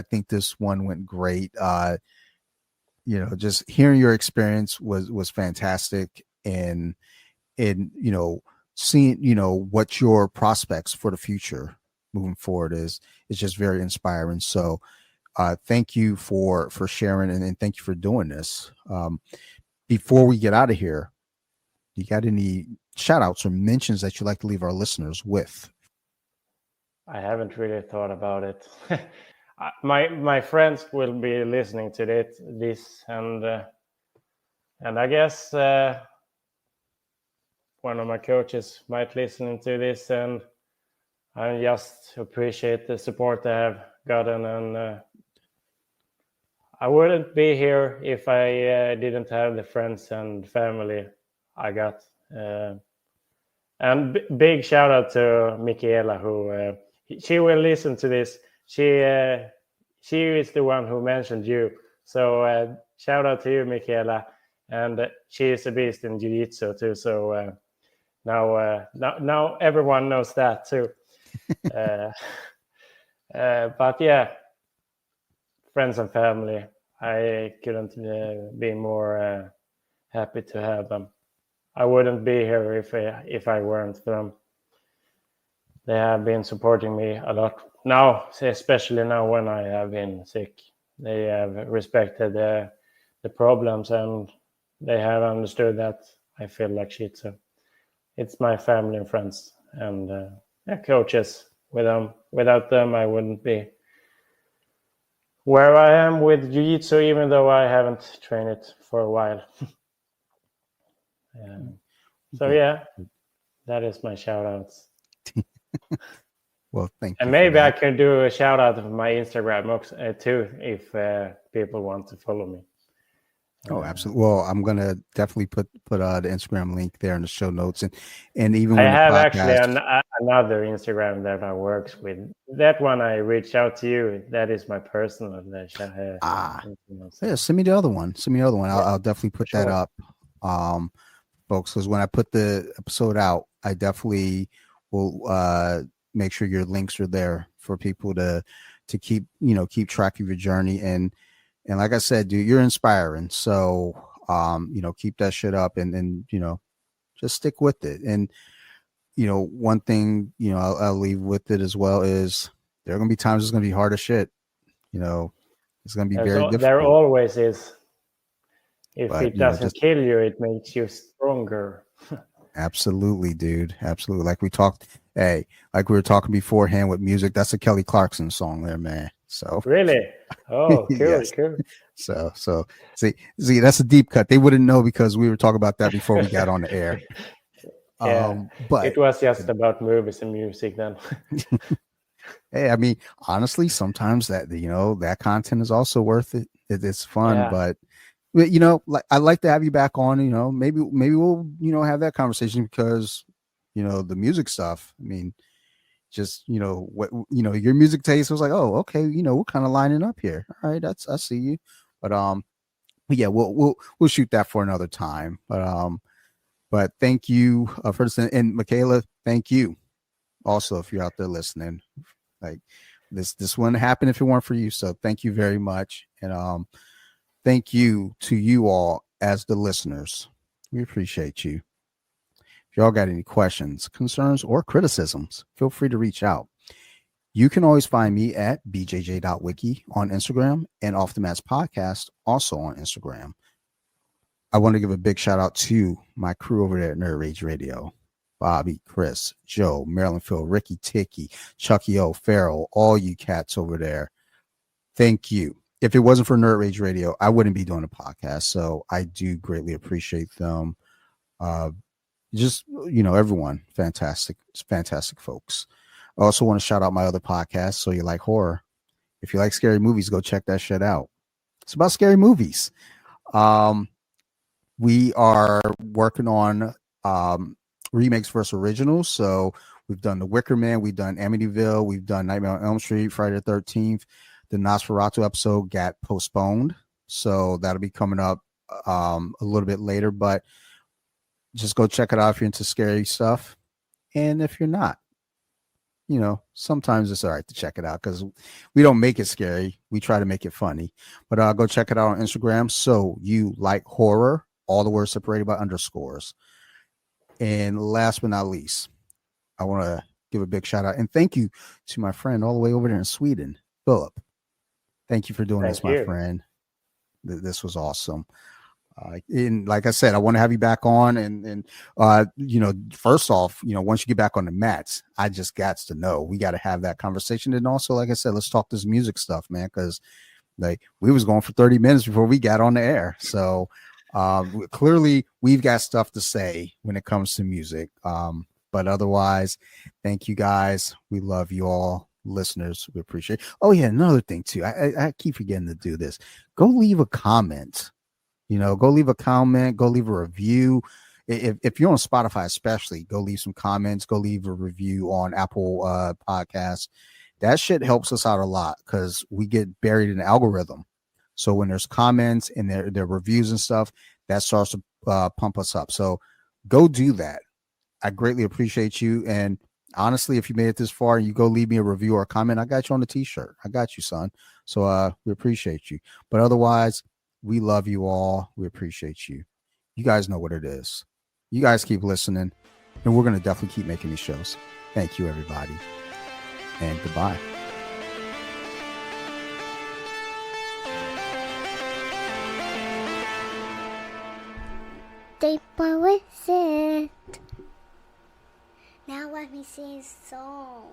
think this one went great. Just hearing your experience was fantastic, and seeing what your prospects for the future moving forward is just very inspiring. So thank you for sharing, and thank you for doing this. Before we get out of here, you got any shout outs or mentions that you'd like to leave our listeners with? I haven't really thought about it. My friends will be listening to this, and I guess one of my coaches might listen to this, and I just appreciate the support I have gotten, and I wouldn't be here if I didn't have the friends and family I got. And big shout out to Michaela, who she will listen to this. She is the one who mentioned you. So shout out to you, Michaela. And she is a beast in jiu-jitsu too. So Now everyone knows that too. uh, but yeah, friends and family. I couldn't be more happy to have them. I wouldn't be here if I weren't for them. They have been supporting me a lot now, especially now when I have been sick. They have respected the problems, and they have understood that I feel like shit. So it's my family and friends and coaches. Without them, I wouldn't be where I am with jiu-jitsu, even though I haven't trained it for a while. So yeah, that is my shout outs. Well, thank you. And maybe I can do a shout out of my Instagram too, if people want to follow me. Oh, absolutely. Well, I'm gonna definitely put the Instagram link there in the show notes, and even I when the have podcast, actually another Instagram that I works with. That one I reached out to you. That is my personal. Yeah, send me the other one. I'll definitely put that up, folks. Because when I put the episode out, I definitely will make sure your links are there for people to keep track of your journey. And like I said, dude, you're inspiring. So keep that shit up and just stick with it. And one thing I'll leave with it as well is there are gonna be times it's gonna be hard as shit. It's gonna be very difficult. There always is. If it doesn't just kill you, it makes you stronger. absolutely, dude. Absolutely. Like we were talking beforehand with music. That's a Kelly Clarkson song there, man. So really? Oh, cool, yes. cool. So see, that's a deep cut. They wouldn't know because we were talking about that before we got on the air. Yeah, but it was just about movies and music then. Hey, I mean, honestly, sometimes that content is also worth it. It's fun, but like I'd like to have you back on. Maybe we'll have that conversation because the music stuff. I mean, just what your music taste was like. Oh, okay, we're kind of lining up here. All right, I see you. But yeah, we'll shoot that for another time. But thank you for this, and Michaela, thank you also if you're out there listening. Like this wouldn't happen if it weren't for you. So thank you very much. And thank you to you all as the listeners. We appreciate you. If y'all got any questions, concerns, or criticisms, feel free to reach out. You can always find me at bjj.wiki on Instagram and Off the Mats Podcast also on Instagram. I want to give a big shout out to my crew over there at Nerd Rage Radio. Bobby, Chris, Joe, Maryland, Phil, Ricky, Ticky, Chucky O, Farrell, all you cats over there. Thank you. If it wasn't for Nerd Rage Radio, I wouldn't be doing a podcast. So I do greatly appreciate them. Just, everyone, fantastic folks. I also want to shout out my other podcast. So you like horror. If you like scary movies, go check that shit out. It's about scary movies. We are working on remakes versus originals. So we've done The Wicker Man, we've done Amityville, we've done Nightmare on Elm Street, Friday the 13th. The Nosferatu episode got postponed, so that'll be coming up a little bit later. But just go check it out if you're into scary stuff, and if you're not, sometimes it's all right to check it out because we don't make it scary. We try to make it funny. But go check it out on Instagram. So you like horror, all the words separated by underscores. And last but not least, I want to give a big shout out and thank you to my friend all the way over there in Sweden, Philip. Thank you for doing this, my friend. This was awesome. And like I said, I want to have you back on. And first off, once you get back on the mats, I just got to know we got to have that conversation. And also, like I said, let's talk this music stuff, man, because like we was going for 30 minutes before we got on the air. So clearly we've got stuff to say when it comes to music. But otherwise, thank you guys. We love you all. Listeners, we appreciate it. Oh yeah, another thing too. I keep forgetting to do this. Go leave a comment. Go leave a comment, go leave a review. If you're on Spotify, especially, go leave some comments, go leave a review on Apple Podcasts. That shit helps us out a lot because we get buried in the algorithm. So when there's comments and their reviews and stuff, that starts to pump us up. So go do that. I greatly appreciate you. And honestly, if you made it this far and you go leave me a review or a comment, I got you on the t-shirt. I got you, son. So we appreciate you. But otherwise, we love you all. We appreciate you. You guys know what it is. You guys keep listening, and we're going to definitely keep making these shows. Thank you, everybody. And goodbye. Deeper with it. Now let me sing a song.